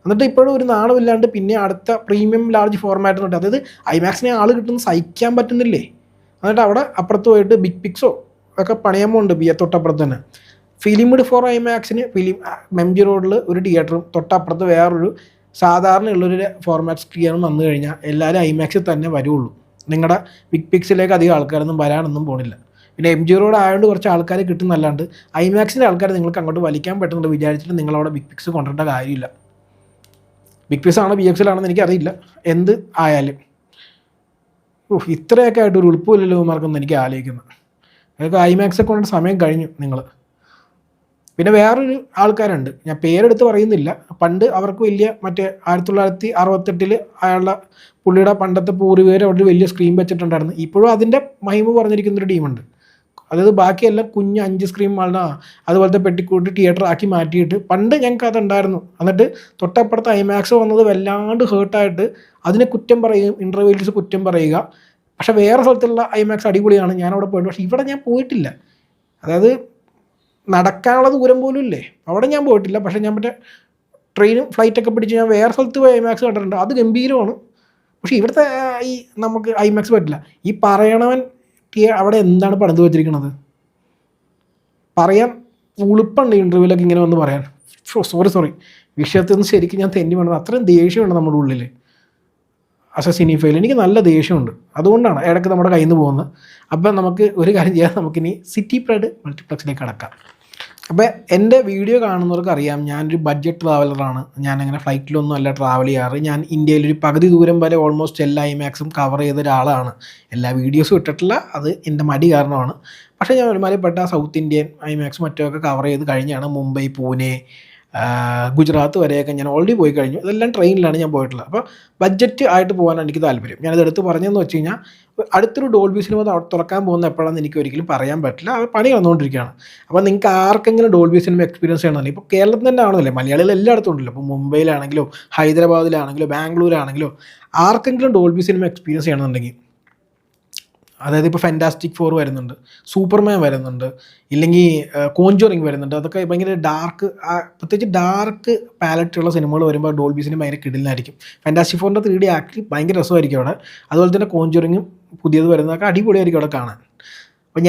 എന്നിട്ട് ഇപ്പോഴും ഒരു നാളുമില്ലാണ്ട് പിന്നെ അടുത്ത പ്രീമിയം ലാർജ് ഫോർമാറ്റ് ഉണ്ട്, അതായത് ഐമാക്സിനെ ആൾ കിട്ടുന്ന സഹിക്കാൻ പറ്റുന്നില്ലേ. എന്നിട്ട് അവിടെ അപ്പുറത്ത് പോയിട്ട് ബിഗ് പിക്സോ ഒക്കെ പണിയുമ്പോൾ തൊട്ടപ്പുറത്ത് തന്നെ ഫിലിംഡ് ഫോർ ഐമാക്സിന് MG റോഡിൽ ഒരു തിയേറ്ററും തൊട്ടപ്പുറത്ത് വേറൊരു സാധാരണ ഉള്ളൊരു ഫോർമാറ്റ് സ്ക്രീനും വന്നു കഴിഞ്ഞാൽ എല്ലാവരും ഐമാക്സിൽ തന്നെ വരുള്ളൂ. നിങ്ങളുടെ ബിഗ് പിക്സിലേക്ക് അധികം ആൾക്കാരൊന്നും വരാനൊന്നും പോണില്ല. പിന്നെ MG റോഡ് ആയതുകൊണ്ട് കുറച്ച് ആൾക്കാർ കിട്ടുന്നല്ലാണ്ട് ഐമാക്സിൻ്റെ ആൾക്കാർ നിങ്ങൾക്ക് അങ്ങോട്ട് വലിക്കാൻ പറ്റുന്നുണ്ട് വിചാരിച്ചിട്ട് നിങ്ങളവിടെ ബിഗ് പിക്സ് കൊണ്ടുവരേണ്ട കാര്യമില്ല. ബിഗ് പിക്സ് ആണോ BXL ആണെന്ന് എനിക്കറിയില്ല, എന്ത് ആയാലും ഇത്രയൊക്കെ ആയിട്ട് ഒരു ഉൾപ്പില്ലല്ലോ മാർക്കൊന്നും എനിക്ക് ആലോചിക്കുന്നത്. അതൊക്കെ ഐമാക്സൊക്കെ കൊണ്ട് സമയം കഴിഞ്ഞു നിങ്ങൾ. പിന്നെ വേറൊരു ആൾക്കാരുണ്ട്, ഞാൻ പേരെടുത്ത് പറയുന്നില്ല, പണ്ട് അവർക്ക് വലിയ മറ്റേ 1968 അയാളുടെ പുള്ളിയുടെ പണ്ടത്തെ പൂർവികർ അവിടെ വലിയ സ്ക്രീൻ വെച്ചിട്ടുണ്ടായിരുന്നു. ഇപ്പോഴും അതിൻ്റെ മഹിമ പറഞ്ഞിരിക്കുന്നൊരു ടീമുണ്ട്. അതായത് ബാക്കിയെല്ലാം കുഞ്ഞ് 5 സ്ക്രീൻ അതുപോലത്തെ പെട്ടിക്കൂട്ടി തിയേറ്റർ ആക്കി മാറ്റിയിട്ട് പണ്ട് ഞങ്ങൾക്ക് അതുണ്ടായിരുന്നു. എന്നിട്ട് തൊട്ടപ്പുറത്ത് ഐമാക്സ് വന്നത് വല്ലാണ്ട് ഹേർട്ടായിട്ട് അതിനെ കുറ്റം പറയും, ഇൻ്റർവ്യൂസ് കുറ്റം പറയുക. പക്ഷേ വേറെ സ്ഥലത്തുള്ള ഐമാക്സ് അടിപൊളിയാണ്, ഞാനവിടെ പോയിട്ട്. പക്ഷേ ഇവിടെ ഞാൻ പോയിട്ടില്ല, അതായത് നടക്കാനുള്ള ദൂരം പോലും ഇല്ലേ, അവിടെ ഞാൻ പോയിട്ടില്ല. പക്ഷേ ഞാൻ മറ്റേ ട്രെയിനും ഫ്ലൈറ്റൊക്കെ പിടിച്ച് ഞാൻ വേറെ സ്ഥലത്ത് പോയി ഐമാക്സ് കണ്ടിട്ടുണ്ട്, അത് ഗംഭീരമാണ്. പക്ഷേ ഇവിടുത്തെ ഈ നമുക്ക് ഐമാക്സ് പറ്റില്ല. ഈ പറയണവൻ അവിടെ എന്താണ് പണിത് വെച്ചിരിക്കുന്നത് പറയാൻ ഉളുപ്പുണ്ട് ഇൻ്റർവ്യൂലൊക്കെ ഇങ്ങനെ വന്ന് പറയാൻ. സോറി വിഷയത്തിൽ നിന്ന് ശരിക്കും ഞാൻ തെന്നി വേണ്ടത്. അത്രയും ദേഷ്യമുണ്ട് നമ്മുടെ ഉള്ളിൽ ആസ് എ സിനിഫൈൽ. എനിക്ക് നല്ല ദേഷ്യമുണ്ട്, അതുകൊണ്ടാണ് ഇടയ്ക്ക് നമ്മുടെ കയ്യിൽ നിന്ന് പോകുന്നത്. അപ്പം നമുക്ക് ഒരു കാര്യം ചെയ്യാം, നമുക്കിനി സിറ്റി പ്രൈഡ് മൾട്ടിപ്ലക്സിലേക്ക് കടക്കാം. അപ്പോൾ എൻ്റെ വീഡിയോ കാണുന്നവർക്ക് അറിയാം, ഞാനൊരു ബഡ്ജറ്റ് ട്രാവലറാണ്. ഞാനങ്ങനെ ഫ്ലൈറ്റിലൊന്നും അല്ല ട്രാവൽ ചെയ്യാറ്. ഞാൻ ഇന്ത്യയിലൊരു പകുതി ദൂരം വരെ ഓൾമോസ്റ്റ് എല്ലാ ഐമാക്സും കവർ ചെയ്ത ഒരാളാണ്. എല്ലാ വീഡിയോസും ഇട്ടിട്ടില്ല, അത് എൻ്റെ മടി കാരണമാണ്. പക്ഷേ ഞാൻ ഒരുമാതിരിപ്പെട്ട സൗത്ത് ഇന്ത്യൻ ഐമാക്സ് മറ്റൊക്കെ കവർ ചെയ്ത് കഴിഞ്ഞാണ്. മുംബൈ, പൂനെ, ഗുജറാത്ത് വരെയൊക്കെ ഞാൻ ഓൾറെഡി പോയി കഴിഞ്ഞു. ഇതെല്ലാം ട്രെയിനിലാണ് ഞാൻ പോയിട്ടുള്ളത്. അപ്പോൾ ബഡ്ജറ്റ് ആയിട്ട് പോകാനാണ് എനിക്ക് താല്പര്യം. ഞാനത് എടുത്ത് പറഞ്ഞതെന്ന് വെച്ച് കഴിഞ്ഞാൽ അടുത്തൊരു ഡോൾബി സിനിമ തുറക്കാൻ പോകുന്ന എപ്പോഴാണെന്ന് എനിക്ക് ഒരിക്കലും പറയാൻ പറ്റില്ല, അത് പണി വന്നുകൊണ്ടിരിക്കുകയാണ്. അപ്പോൾ നിങ്ങൾക്ക് ആർക്കെങ്കിലും ഡോൾബി സിനിമ എക്സ്പീരിയൻസ് ചെയ്യണമെന്നില്ല. ഇപ്പോൾ കേരളത്തിൽ തന്നെ ആണെന്നല്ലേ, മലയാളികൾ എല്ലായിടത്തും ഉണ്ടല്ലോ. ഇപ്പോൾ മുംബൈയിലാണെങ്കിലോ ഹൈദരാബാദിലാണെങ്കിലോ ബാംഗ്ലൂരാണെങ്കിലോ ആർക്കെങ്കിലും ഡോൾബി സിനിമ എക്സ്പീരിയൻസ് ചെയ്യണമെന്നുണ്ടെങ്കിൽ, അതായത് ഇപ്പോൾ ഫാൻറ്റാസ്റ്റിക് 4 വരുന്നുണ്ട്, സൂപ്പർമാൻ വരുന്നുണ്ട്, ഇല്ലെങ്കിൽ കോഞ്ചറിങ് വരുന്നുണ്ട്. അതൊക്കെ ഭയങ്കര ഡാർക്ക്, പ്രത്യേകിച്ച് ഡാർക്ക് പാലറ്റുള്ള സിനിമകൾ വരുമ്പോൾ ഡോൾബി സിനിമ ഭയങ്കര കിടിലനായിരിക്കും. ഫാൻറ്റാസ്റ്റിക് 4ൻ്റെ 3D ആക്ച്വലി ഭയങ്കര രസമായിരിക്കും അവിടെ. അതുപോലെ തന്നെ കോഞ്ചറിങ്ങും പുതിയത് വരുന്നതൊക്കെ അടിപൊളിയായിരിക്കും അവിടെ കാണാൻ. അപ്പോൾ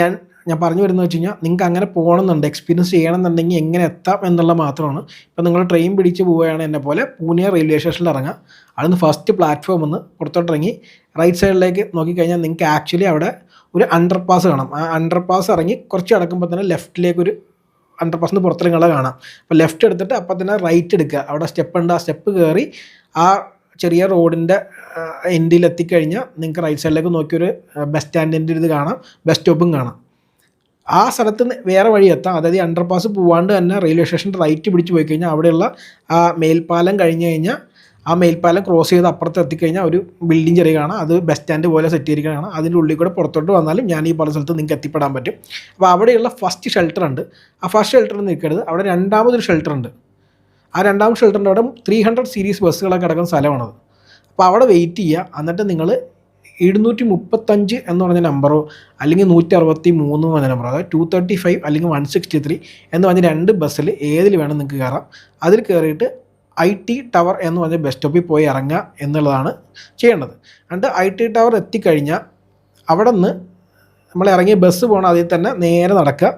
ഞാൻ പറഞ്ഞു വരുന്നത് വെച്ച് കഴിഞ്ഞാൽ, നിങ്ങൾക്ക് അങ്ങനെ പോകണമെന്നുണ്ട്, എക്സ്പീരിയൻസ് ചെയ്യണമെന്നുണ്ടെങ്കിൽ എങ്ങനെ എത്താം എന്നുള്ള മാത്രമാണ്. ഇപ്പോൾ നിങ്ങൾ ട്രെയിൻ പിടിച്ച് പോവുകയാണ് എന്നെ പോലെ, പൂനെ റെയിൽവേ സ്റ്റേഷനിൽ ഇറങ്ങുക. അവിടുന്ന് ഫസ്റ്റ് പ്ലാറ്റ്ഫോമിൽ നിന്ന് പുറത്തോട്ടിറങ്ങി റൈറ്റ് സൈഡിലേക്ക് നോക്കിക്കഴിഞ്ഞാൽ നിങ്ങൾക്ക് ആക്ച്വലി അവിടെ ഒരു അണ്ടർ പാസ് കാണാം. ആ അണ്ടർ പാസ് ഇറങ്ങി കുറച്ച് കിടക്കുമ്പോൾ തന്നെ ലെഫ്റ്റിലേക്കൊരു അണ്ടർ പാസിന് പുറത്തിറങ്ങുന്നത് കാണാം. അപ്പോൾ ലെഫ്റ്റ് എടുത്തിട്ട് അപ്പം തന്നെ റൈറ്റ് എടുക്കുക, അവിടെ സ്റ്റെപ്പ് ഉണ്ട്, ആ സ്റ്റെപ്പ് കയറി ആ ചെറിയ റോഡിൻ്റെ എൻഡിൽ എത്തിക്കഴിഞ്ഞാൽ നിങ്ങൾക്ക് റൈറ്റ് സൈഡിലേക്ക് നോക്കിയൊരു ബസ് സ്റ്റാൻഡിൻ്റെ ഇത് കാണാം, ബസ് സ്റ്റോപ്പും കാണാം. ആ സ്ഥലത്ത് നിന്ന് വേറെ വഴി എത്താം. അതായത് അണ്ടർ പാസ് പോവാണ്ട് തന്നെ റെയിൽവേ സ്റ്റേഷൻ്റെ റൈറ്റ് പിടിച്ച് പോയി കഴിഞ്ഞാൽ അവിടെയുള്ള ആ മേൽപ്പാലം കഴിഞ്ഞ് കഴിഞ്ഞാൽ, ആ മേൽപ്പാലം ക്രോസ് ചെയ്ത് അപ്പുറത്ത് എത്തിക്കഴിഞ്ഞാൽ ഒരു ബിൽഡിംഗ് ചെറിയ കാണാം, അത് ബസ് സ്റ്റാൻഡ് പോലെ സെറ്റ് ചെയ്തിരിക്കുകയാണ്. അതിൻ്റെ ഉള്ളിൽ കൂടെ പുറത്തോട്ട് വന്നാലും ഞാൻ ഈ പറഞ്ഞ സ്ഥലത്ത് നിങ്ങൾക്ക് എത്തിപ്പെടാൻ പറ്റും. അപ്പോൾ അവിടെയുള്ള ഫസ്റ്റ് ഷെൽട്ടർ ഉണ്ട്, ആ ഫസ്റ്റ് ഷെൽട്ടറിൽ നിൽക്കരുത്, അവിടെ രണ്ടാമതൊരു ഷെൽട്ടർ ഉണ്ട്. ആ രണ്ടാമത് ഷെൽട്ടറിൻ്റെ അവിടെ 300 സീരീസ് ബസ്സുകളൊക്കെ കിടക്കുന്ന സ്ഥലമാണത്. അപ്പോൾ അവിടെ വെയിറ്റ് ചെയ്യുക. എന്നിട്ട് നിങ്ങൾ 735 എന്ന് പറഞ്ഞ നമ്പറോ അല്ലെങ്കിൽ 163 എന്ന് പറഞ്ഞ നമ്പറോ, അതായത് 235 അല്ലെങ്കിൽ 163 എന്ന് പറഞ്ഞ 2 ബസ്സിൽ ഏതിൽ വേണം നിങ്ങൾക്ക് കയറാം. അതിൽ കയറിയിട്ട് IT ടവർ എന്ന് പറഞ്ഞ ബസ് സ്റ്റോപ്പിൽ പോയി ഇറങ്ങുക എന്നുള്ളതാണ് ചെയ്യേണ്ടത്. എന്നിട്ട് IT ടവർ എത്തിക്കഴിഞ്ഞാൽ അവിടെ നിന്ന് നമ്മൾ ഇറങ്ങിയ ബസ് പോകണം, അതിൽ തന്നെ നേരെ നടക്കുക.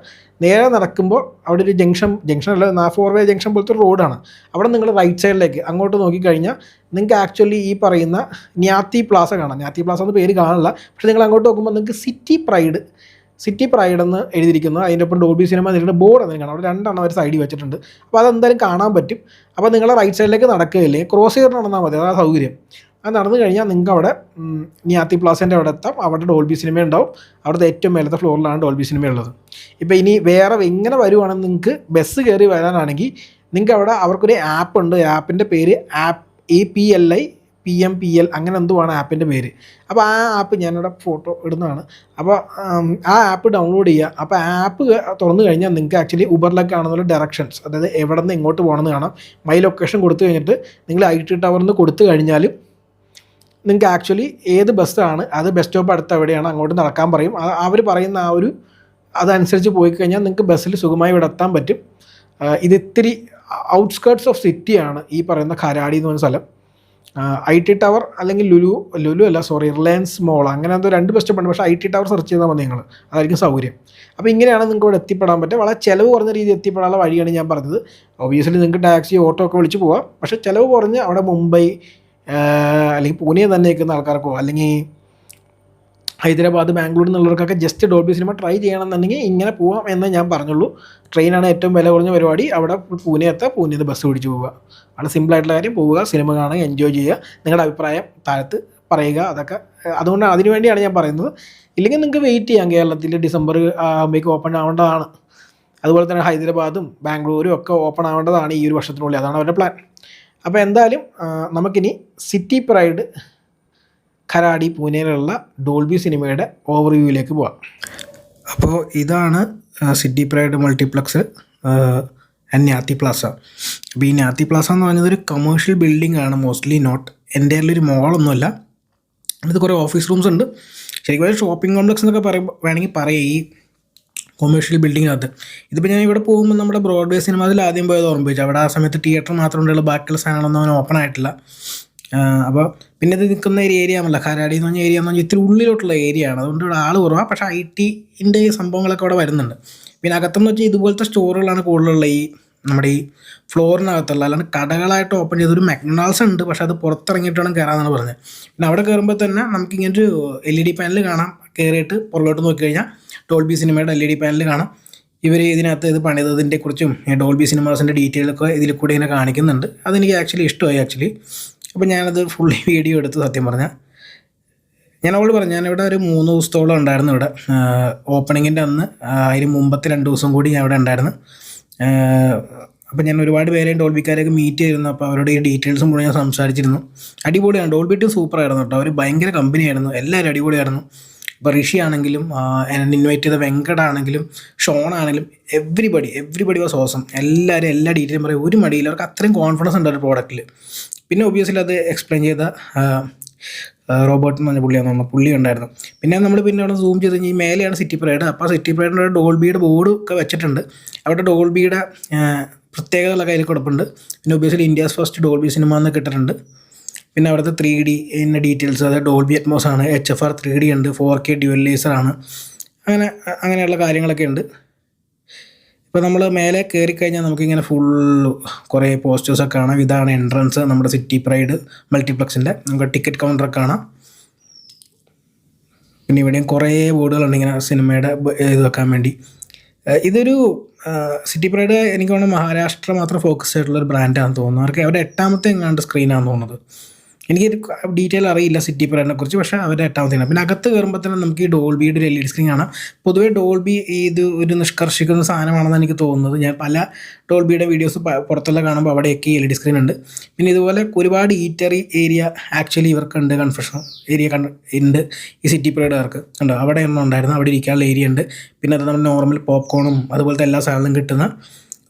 നേരെ നടക്കുമ്പോൾ അവിടെ ഒരു ജംഗ്ഷനല്ല, 4 വേ ജംഗ്ഷൻ പോലത്തെ ഒരു റോഡാണ്. അവിടെ നിങ്ങൾ റൈറ്റ് സൈഡിലേക്ക് അങ്ങോട്ട് നോക്കിക്കഴിഞ്ഞാൽ നിങ്ങൾക്ക് ആക്ച്വലി ഈ പറയുന്ന ന്യാത്തി പ്ലാസ കാണാം. ന്യാത്തി പ്ലാസ എന്ന് പേര് കാണില്ല, പക്ഷേ നിങ്ങൾ അങ്ങോട്ട് നോക്കുമ്പോൾ നിങ്ങൾക്ക് സിറ്റി പ്രൈഡ് എന്ന് എഴുതിയിരിക്കുന്നു. അതിൻ്റെ ഒപ്പം ഡോൾബി സിനിമ എന്നിട്ട് ബോർഡ് എന്തെങ്കിലും കാണാം, അവിടെ 2 അവർ സൈഡിൽ വെച്ചിട്ടുണ്ട്. അപ്പോൾ അതെന്തായാലും കാണാൻ പറ്റും. അപ്പോൾ നിങ്ങൾ റൈറ്റ് സൈഡിലേക്ക് നടക്കുകയില്ലേ, ക്രോസ് ചെയ്തിട്ട് നടന്നാൽ മതി, അതാണ് സൗകര്യം. അത് നടന്നു കഴിഞ്ഞാൽ നിങ്ങൾക്ക് അവിടെ ന്യാത്തി പ്ലാസേൻ്റെ അവിടെ എത്താം. അവിടെ ഡോൾബി സിനിമ ഉണ്ടാവും. അവിടുത്തെ ഏറ്റവും മേലത്തെ ഫ്ലോറിലാണ് ഡോൾബി സിനിമ ഉള്ളത്. ഇപ്പോൾ ഇനി വേറെ എങ്ങനെ വരുവാണെന്ന് നിങ്ങൾക്ക് ബസ് കയറി വരാനാണെങ്കിൽ നിങ്ങൾക്ക് അവിടെ അവർക്കൊരു ആപ്പ് ഉണ്ട്. ആപ്പിൻ്റെ പേര് APLI PMPL അങ്ങനെ എന്തുവാണ് ആപ്പിൻ്റെ പേര്. അപ്പോൾ ആ ആപ്പ് ഞാനിവിടെ ഫോട്ടോ ഇടുന്നതാണ്. അപ്പോൾ ആ ആപ്പ് ഡൗൺലോഡ് ചെയ്യുക. അപ്പോൾ ആപ്പ് തുറന്നു കഴിഞ്ഞാൽ നിങ്ങൾക്ക് ആക്ച്വലി ഉബറിലൊക്കെ കാണുന്ന ഡയറക്ഷൻസ്, അതായത് എവിടെ നിന്ന് എങ്ങോട്ട് പോകണമെന്ന് കാണാം. മൈ ലൊക്കേഷൻ കൊടുത്തു കഴിഞ്ഞിട്ട് നിങ്ങൾ IT ടവറിൽ നിന്ന് കൊടുത്തു കഴിഞ്ഞാൽ നിങ്ങൾക്ക് ആക്ച്വലി ഏത് ബസ്സാണ് അത് ബസ് സ്റ്റോപ്പ് അടുത്ത് എവിടെയാണ് അങ്ങോട്ട് നടക്കാൻ പറയും. അവർ പറയുന്ന അതനുസരിച്ച് പോയി കഴിഞ്ഞാൽ നിങ്ങൾക്ക് ബസ്സിൽ സുഖമായി ഇവിടെ എത്താൻ പറ്റും. ഇത് ഇത്തിരി ഔട്ട്സ്കേർട്സ് ഓഫ് സിറ്റിയാണ് ഈ പറയുന്ന ഖരാടി എന്ന് പറഞ്ഞ സ്ഥലം. IT ടവർ അല്ലെങ്കിൽ റിലയൻസ് മോൾ അങ്ങനെ എന്തോ 2 ബസ് സ്റ്റോപ്പ് ഉണ്ട്. പക്ഷേ IT ടവർ സെർച്ച് ചെയ്താൽ മതി നിങ്ങൾ, അതായിരിക്കും സൗകര്യം. അപ്പോൾ ഇങ്ങനെയാണ് നിങ്ങൾക്ക് ഇവിടെ എത്തിപ്പെടാൻ പറ്റുക. വളരെ ചിലവ് കുറഞ്ഞ രീതിയിൽ എത്തിപ്പെടാനുള്ള വഴിയാണ് ഞാൻ പറഞ്ഞത്. ഒബിയസ്ലി നിങ്ങൾക്ക് ടാക്സി ഓട്ടോ ഒക്കെ വിളിച്ച് പോകാം. പക്ഷേ ചിലവ് കുറഞ്ഞ് അവിടെ മുംബൈ അല്ലെങ്കിൽ പൂനെ തന്നെ നിൽക്കുന്ന ആൾക്കാർക്കോ അല്ലെങ്കിൽ ഹൈദരാബാദ്, ബാംഗ്ലൂർ എന്നുള്ളവർക്കൊക്കെ ജസ്റ്റ് ഡോൾബി സിനിമ ട്രൈ ചെയ്യണമെന്നുണ്ടെങ്കിൽ ഇങ്ങനെ പോവാം എന്ന് ഞാൻ പറഞ്ഞുള്ളൂ. ട്രെയിനാണ് ഏറ്റവും വില കുറഞ്ഞ പരിപാടി. അവിടെ പൂനെ എത്തുക, പൂനെയിൽ ബസ് പിടിച്ച് പോവുക. വളരെ സിമ്പിളായിട്ടുള്ള കാര്യം. പോവുക, സിനിമ കാണുക, എൻജോയ് ചെയ്യുക. നിങ്ങളുടെ അഭിപ്രായം താഴത്ത് പറയുക. അതൊക്കെ അതുകൊണ്ട് അതിനു വേണ്ടിയാണ് ഞാൻ പറയുന്നത്. ഇല്ലെങ്കിൽ നിങ്ങൾക്ക് വെയിറ്റ് ചെയ്യാം. കേരളത്തിൽ ഡിസംബർ ആകുമ്പോഴേക്ക് ഓപ്പൺ ആവേണ്ടതാണ്. അതുപോലെ തന്നെ ഹൈദരാബാദും ബാംഗ്ലൂരും ഒക്കെ ഓപ്പൺ ആവേണ്ടതാണ് ഈ ഒരു വർഷത്തിനുള്ളിൽ. അതാണ് അവരുടെ പ്ലാൻ. അപ്പോൾ എന്തായാലും നമുക്കിനി സിറ്റി പ്രൈഡ് ഖരാടി പൂനെയിലുള്ള ഡോൾബി സിനിമയുടെ ഓവർവ്യൂവിലേക്ക് പോവാം. അപ്പോൾ ഇതാണ് സിറ്റി പ്രൈഡ് മൾട്ടിപ്ലക്സ് ന്യാത്തി പ്ലാസ. അപ്പോൾ ഈ ന്യാത്തി പ്ലാസ എന്ന് പറയുന്നത് ഒരു കമേഴ്ഷ്യൽ ബിൽഡിംഗ് ആണ്, മോസ്റ്റ്ലി നോട്ട് എൻ്റയർലി ഒരു മോളൊന്നുമല്ല. ഇത് കുറേ ഓഫീസ് റൂംസ് ഉണ്ട്. ശരിക്കും ഒരു ഷോപ്പിംഗ് കോംപ്ലക്സ് എന്നൊക്കെ വേണമെങ്കിൽ പറയാം ഈ കൊമേഴ്ഷ്യൽ ബിൽഡിങ്ങിനകത്ത്. ഇതിപ്പോൾ ഞാൻ ഇവിടെ പോകുമ്പോൾ നമ്മുടെ ബ്രോഡ്വേ സിനിമയിൽ ആദ്യം പോയത് ഓർമ്മിപ്പിച്ചു. അവിടെ ആ സമയത്ത് തിയേറ്റർ മാത്രമേ ഉള്ളൂ, ബാക്കിയുള്ള സാധനങ്ങളൊന്നും അവൻ ഓപ്പൺ ആയിട്ടില്ല. അപ്പോൾ പിന്നെ ഇത് നിൽക്കുന്ന ഒരു ഏരിയ ആണല്ലോ, ഖരാടി എന്ന് പറഞ്ഞ ഏരിയ എന്ന് പറഞ്ഞാൽ ഇത്തിരി ഉള്ളിലോട്ടുള്ള ഏരിയ ആണ്. അതുകൊണ്ട് ഇവിടെ ആൾ കുറവാണ്. പക്ഷേ IT-ൻ്റെ സംഭവങ്ങളൊക്കെ അവിടെ വരുന്നുണ്ട്. പിന്നെ അകത്തെന്ന് വെച്ചാൽ ഇതുപോലത്തെ സ്റ്റോറുകളാണ് കൂടുതലുള്ള ഈ നമ്മുടെ ഈ ഫ്ലോറിനകത്തുള്ള. അല്ലാണ്ട് കടകളായിട്ട് ഓപ്പൺ ചെയ്തൊരു മെക്ഡൊണാൾഡ്സ് ഉണ്ട്, പക്ഷേ അത് പുറത്തിറങ്ങിയിട്ട് വേണം കയറാമെന്നാണ് പറഞ്ഞത്. പിന്നെ അവിടെ കയറുമ്പോൾ തന്നെ നമുക്കിങ്ങനൊരു LED പാനൽ കാണാം. കയറിയിട്ട് പുറകോട്ട് നോക്കിക്കഴിഞ്ഞാൽ ഡോൾബി സിനിമയുടെ LED പാനൽ കാണാം. ഇവർ ഇതിനകത്ത് ഇത് പണിതതിൻ്റെ കുറിച്ചും ഡോൾബി സിനിമാസിൻ്റെ ഡീറ്റെയിലൊക്കെ ഇതിൽ കൂടെ ഇങ്ങനെ കാണിക്കുന്നുണ്ട്. അതെനിക്ക് ആക്ച്വലി ഇഷ്ടമായി. അപ്പോൾ ഞാനത് ഫുള്ളി വീഡിയോ എടുത്ത് സത്യം പറഞ്ഞാൽ ഞാൻ അവൾ പറഞ്ഞു, ഞാനിവിടെ ഒരു 3 ദിവസത്തോളം ഉണ്ടായിരുന്നു ഇവിടെ. ഓപ്പണിങ്ങിൻ്റെ അന്ന് അതിന് മുമ്പത്തെ 2 ദിവസം കൂടി ഞാൻ ഇവിടെ ഉണ്ടായിരുന്നു. അപ്പോൾ ഞാൻ ഒരുപാട് പേരെയും ഡോൾബിക്കാരെയൊക്കെ മീറ്റ് ചെയ്തിരുന്നു. അപ്പോൾ അവരുടെ ഈ ഡീറ്റെയിൽസും കൂടെ ഞാൻ സംസാരിച്ചിരുന്നു. അടിപൊളിയാണ്. ഡോൾബി ടീം സൂപ്പറായിരുന്നു കേട്ടോ. അവർ ഭയങ്കര കമ്പനിയായിരുന്നു. എല്ലാവരും അടിപൊളിയായിരുന്നു. ഇപ്പോൾ ഋഷി ആണെങ്കിലും എന്നെ ഇൻവൈറ്റ് ചെയ്ത വെങ്കടാണെങ്കിലും ഷോൺ ആണെങ്കിലും എവ്രിബഡി വാസ് ഓസം. എല്ലാവരും എല്ലാ ഡീറ്റെയിലും പറയും. ഒരു മടിയില്ല. അവർക്ക് അത്രയും കോൺഫിഡൻസ് ഉണ്ട് ഒരു പ്രോഡക്റ്റിൽ. പിന്നെ ഒബിയസ്ലി അത് എക്സ്പ്ലെയിൻ ചെയ്ത റോബർട്ട് എന്ന് പറഞ്ഞ പുള്ളിയാണെന്ന് തോന്നുന്നു, പുള്ളി ഉണ്ടായിരുന്നു. പിന്നെ അവിടെ സൂം ചെയ്ത് കഴിഞ്ഞാൽ ഈ മേലെയാണ് സിറ്റി പ്രൈഡ്. അപ്പോൾ സിറ്റി പ്രൈഡിൻ്റെ ഡോൾബിയുടെ ബോർഡ് ഒക്കെ വെച്ചിട്ടുണ്ട്. അവിടെ ഡോൾബിയുടെ പ്രത്യേകതയുള്ള കയ്യിൽ കൊടുപ്പുണ്ട്. പിന്നെ obviously India's first Dolby cinema എന്ന് കിട്ടിയിട്ടുണ്ട്. പിന്നെ അവിടുത്തെ 3D ഡീറ്റെയിൽസ്, അത് ഡോൾബി അറ്റ്മോസ് ആണ്, HFR 3D ഉണ്ട്, 4K ഡ്യുവൽ ലേസർ ആണ്, അങ്ങനെയുള്ള കാര്യങ്ങളൊക്കെ ഉണ്ട്. ഇപ്പോൾ നമ്മൾ മേലെ കയറിക്കഴിഞ്ഞാൽ നമുക്കിങ്ങനെ ഫുള്ള് കുറേ പോസ്റ്റേഴ്സൊക്കെ കാണാം. ഇതാണ് എൻട്രൻസ് നമ്മുടെ സിറ്റി പ്രൈഡ് മൾട്ടിപ്ലക്സിൻ്റെ. നമുക്ക് ടിക്കറ്റ് കൗണ്ടറൊക്കെ കാണാം. പിന്നെ ഇവിടെയും കുറേ ബോർഡുകളുണ്ട് ഇങ്ങനെ സിനിമയുടെ ഇത് വെക്കാൻ വേണ്ടി. ഇതൊരു സിറ്റി പ്രൈഡ് എനിക്ക് തോന്നുന്നു മഹാരാഷ്ട്ര മാത്രം ഫോക്കസ് ആയിട്ടുള്ളൊരു ബ്രാൻഡാണെന്ന് തോന്നുന്നു. അവർക്ക് അവരുടെ 8ാമത്തെ എങ്ങാണ്ട് സ്ക്രീനാണെന്ന് തോന്നുന്നത്. എനിക്ക് ഡീറ്റെയിൽ അറിയില്ല സിറ്റി പ്രൈഡിനെ കുറിച്ച്, പക്ഷേ അവരുടെ 8ാമത്തേനാണ്. പിന്നെ അകത്ത് കയറുമ്പോൾ തന്നെ നമുക്ക് ഈ ഡോൾബിയുടെ ഒരു LED സ്ക്രീൻ കാണാം. പൊതുവേ ഡോൾബി ഇത് ഒരു നിഷ്കർഷിക്കുന്ന സാധനമാണെന്ന് എനിക്ക് തോന്നുന്നത്. ഞാൻ പല ഡോൾബിയുടെ വീഡിയോസ് പുറത്തുള്ള കാണുമ്പോൾ അവിടെയൊക്കെ LED സ്ക്രീൻ ഉണ്ട്. പിന്നെ ഇതുപോലെ ഒരുപാട് ഈറ്ററി ഏരിയ ആക്ച്വലി ഇവർക്കുണ്ട്, കൺഫെഷൻ ഏരിയ ഉണ്ട് ഈ സിറ്റി പ്രൈഡുകാർക്ക് ഉണ്ടോ. അവിടെ ഒന്നും ഉണ്ടായിരുന്നു, അവിടെ ഇരിക്കാനുള്ള ഏരിയ ഉണ്ട്. പിന്നെ അത് നമ്മുടെ നോർമൽ പോപ്കോണും അതുപോലത്തെ എല്ലാ സാധനങ്ങളും കിട്ടുന്ന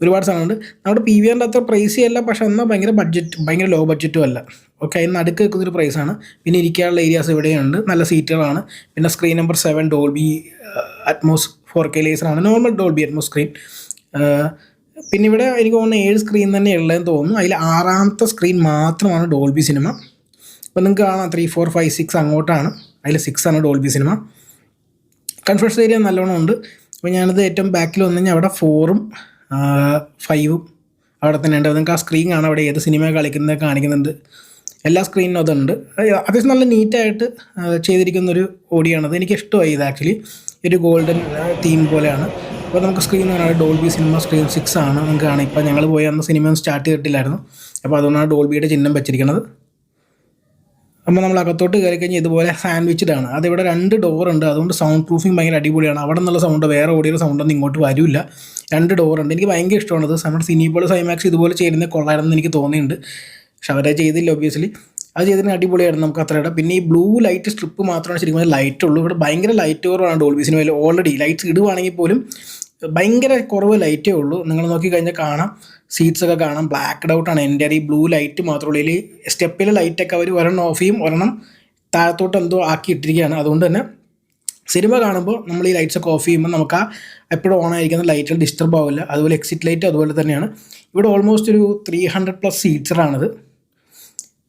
ഒരുപാട് സാധനമുണ്ട്. നമ്മുടെ PVRൻ്റെ അത്ര പ്രൈസി അല്ല, പക്ഷെ എന്നാൽ ഭയങ്കര ലോ ബഡ്ജറ്റും അല്ല. ഓക്കെ, അതിന് നടുക്ക് വെക്കുന്നൊരു പ്രൈസാണ്. പിന്നെ ഇരിക്കാനുള്ള ഏരിയാസ് ഇവിടെയുണ്ട്, നല്ല സീറ്റുകളാണ്. പിന്നെ screen number 7 Dolby Atmos 4K ലേസറാണ്, നോർമൽ ഡോൾബി അറ്റ്മോസ് സ്ക്രീൻ. പിന്നെ ഇവിടെ എനിക്ക് തോന്നുന്നു 7 സ്ക്രീൻ തന്നെ ഉള്ളതെന്ന് തോന്നുന്നു. അതിൽ 6ാമത്തെ സ്ക്രീൻ മാത്രമാണ് ഡോൾബി സിനിമ. അപ്പോൾ നിങ്ങൾക്ക് കാണാം 3, 4, 5, 6 അങ്ങോട്ടാണ്. അതിൽ 6 ആണ് ഡോൾബി സിനിമ. കൺഫെഷൻ ഏരിയ നല്ലോണം ഉണ്ട്. അപ്പോൾ ഞാനത് ഏറ്റവും ബാക്കിൽ വന്നു കഴിഞ്ഞാൽ അവിടെ 4ഉം 5ഉം അവിടെ തന്നെ ഉണ്ട്. നിങ്ങൾക്ക് ആ സ്ക്രീൻ കാണാം, അവിടെ ഏത് സിനിമ കളിക്കുന്നത് കാണിക്കുന്നുണ്ട്. എല്ലാ സ്ക്രീനിനും അതുണ്ട്. അത്യാവശ്യം നല്ല നീറ്റായിട്ട് ചെയ്തിരിക്കുന്നൊരു ഓഡിയാണത്. എനിക്ക് ഇഷ്ടമായി ഇത്. ആക്ച്വലി ഒരു ഗോൾഡൻ തീം പോലെയാണ്. അപ്പോൾ നമുക്ക് സ്ക്രീൻ കാണാം, ഡോൾബി സിനിമ സ്ക്രീൻ 6 ആണ് നമുക്ക് കാണാം. ഇപ്പോൾ ഞങ്ങൾ പോയി അന്ന് സിനിമയൊന്നും സ്റ്റാർട്ട് ചെയ്തിട്ടില്ലായിരുന്നു. അപ്പോൾ അതുകൊണ്ടാണ് ഡോൾബിയുടെ ചിഹ്നം വെച്ചിരിക്കുന്നത്. അപ്പോൾ നമ്മൾ അകത്തോട്ട് കയറി കഴിഞ്ഞാൽ ഇതുപോലെ സാൻഡ്വിച്ച്ഡാണ്. അതിവിടെ 2 ഡോറുണ്ട്. അതുകൊണ്ട് സൗണ്ട് പ്രൂഫിങ് ഭയങ്കര അടിപൊളിയാണ്. അവിടെ നിന്നുള്ള സൗണ്ട് വേറെ ഓഡിയോയുടെ സൗണ്ടൊന്നും ഇങ്ങോട്ട് വരില്ല. 2 ഡോറുണ്ട്. എനിക്ക് ഭയങ്കര ഇഷ്ടമാണത്. നമ്മുടെ സിനിപോളിസ് IMAX ഇതുപോലെ ചേരുന്നത് കൊള്ളായിരുന്നെന്ന് എനിക്ക് തോന്നിയിട്ടുണ്ട്. പക്ഷെ അവരെ ചെയ്തില്ല ഒബ്വിയസ്ലി. അത് ചെയ്തിട്ട് അടിപൊളിയായിരുന്നു നമുക്ക് അത്രയുടെ. പിന്നെ ഈ ബ്ലൂ ലൈറ്റ് സ്ട്രിപ്പ് മാത്രമാണ് ശരിക്കും ലൈറ്റ് ഉള്ളൂ. ഇവിടെ ഭയങ്കര ലൈറ്റ് കുറവാണ് ഡോൾബി സിനിമയിൽ. ഓൾറെഡി ലൈറ്റ്സ് ഇടുവാണെങ്കിൽ പോലും ഭയങ്കര കുറവ് ലൈറ്റേ ഉള്ളൂ. നിങ്ങൾ നോക്കിക്കഴിഞ്ഞാൽ കാണാം, സീറ്റ്സൊക്കെ കാണാം, ബ്ലാക്ക്ഡ് ഔട്ടാണ്. എൻ്റെ ഈ ബ്ലൂ ലൈറ്റ് മാത്രമേ ഉള്ളൂ. ഈ സ്റ്റെപ്പിലെ ലൈറ്റൊക്കെ അവർ ഒരെണ്ണം ഓഫ് ചെയ്യും, ഒരെണ്ണം താഴത്തോട്ട് എന്തോ ആക്കി ഇട്ടിരിക്കുകയാണ്. അതുകൊണ്ട് തന്നെ സിനിമ കാണുമ്പോൾ നമ്മൾ ഈ ലൈറ്റ്സൊക്കെ ഓഫ് ചെയ്യുമ്പോൾ നമുക്ക് ആ എപ്പോഴും ഓൺ ആയിരിക്കുന്ന ലൈറ്റുകൾ ഡിസ്റ്റർബ് ആവില്ല. അതുപോലെ എക്സിറ്റ് ലൈറ്റ് അതുപോലെ തന്നെയാണ്. ഇവിടെ ഓൾമോസ്റ്റ് ഒരു 300+ സീറ്റ്സാണിത്.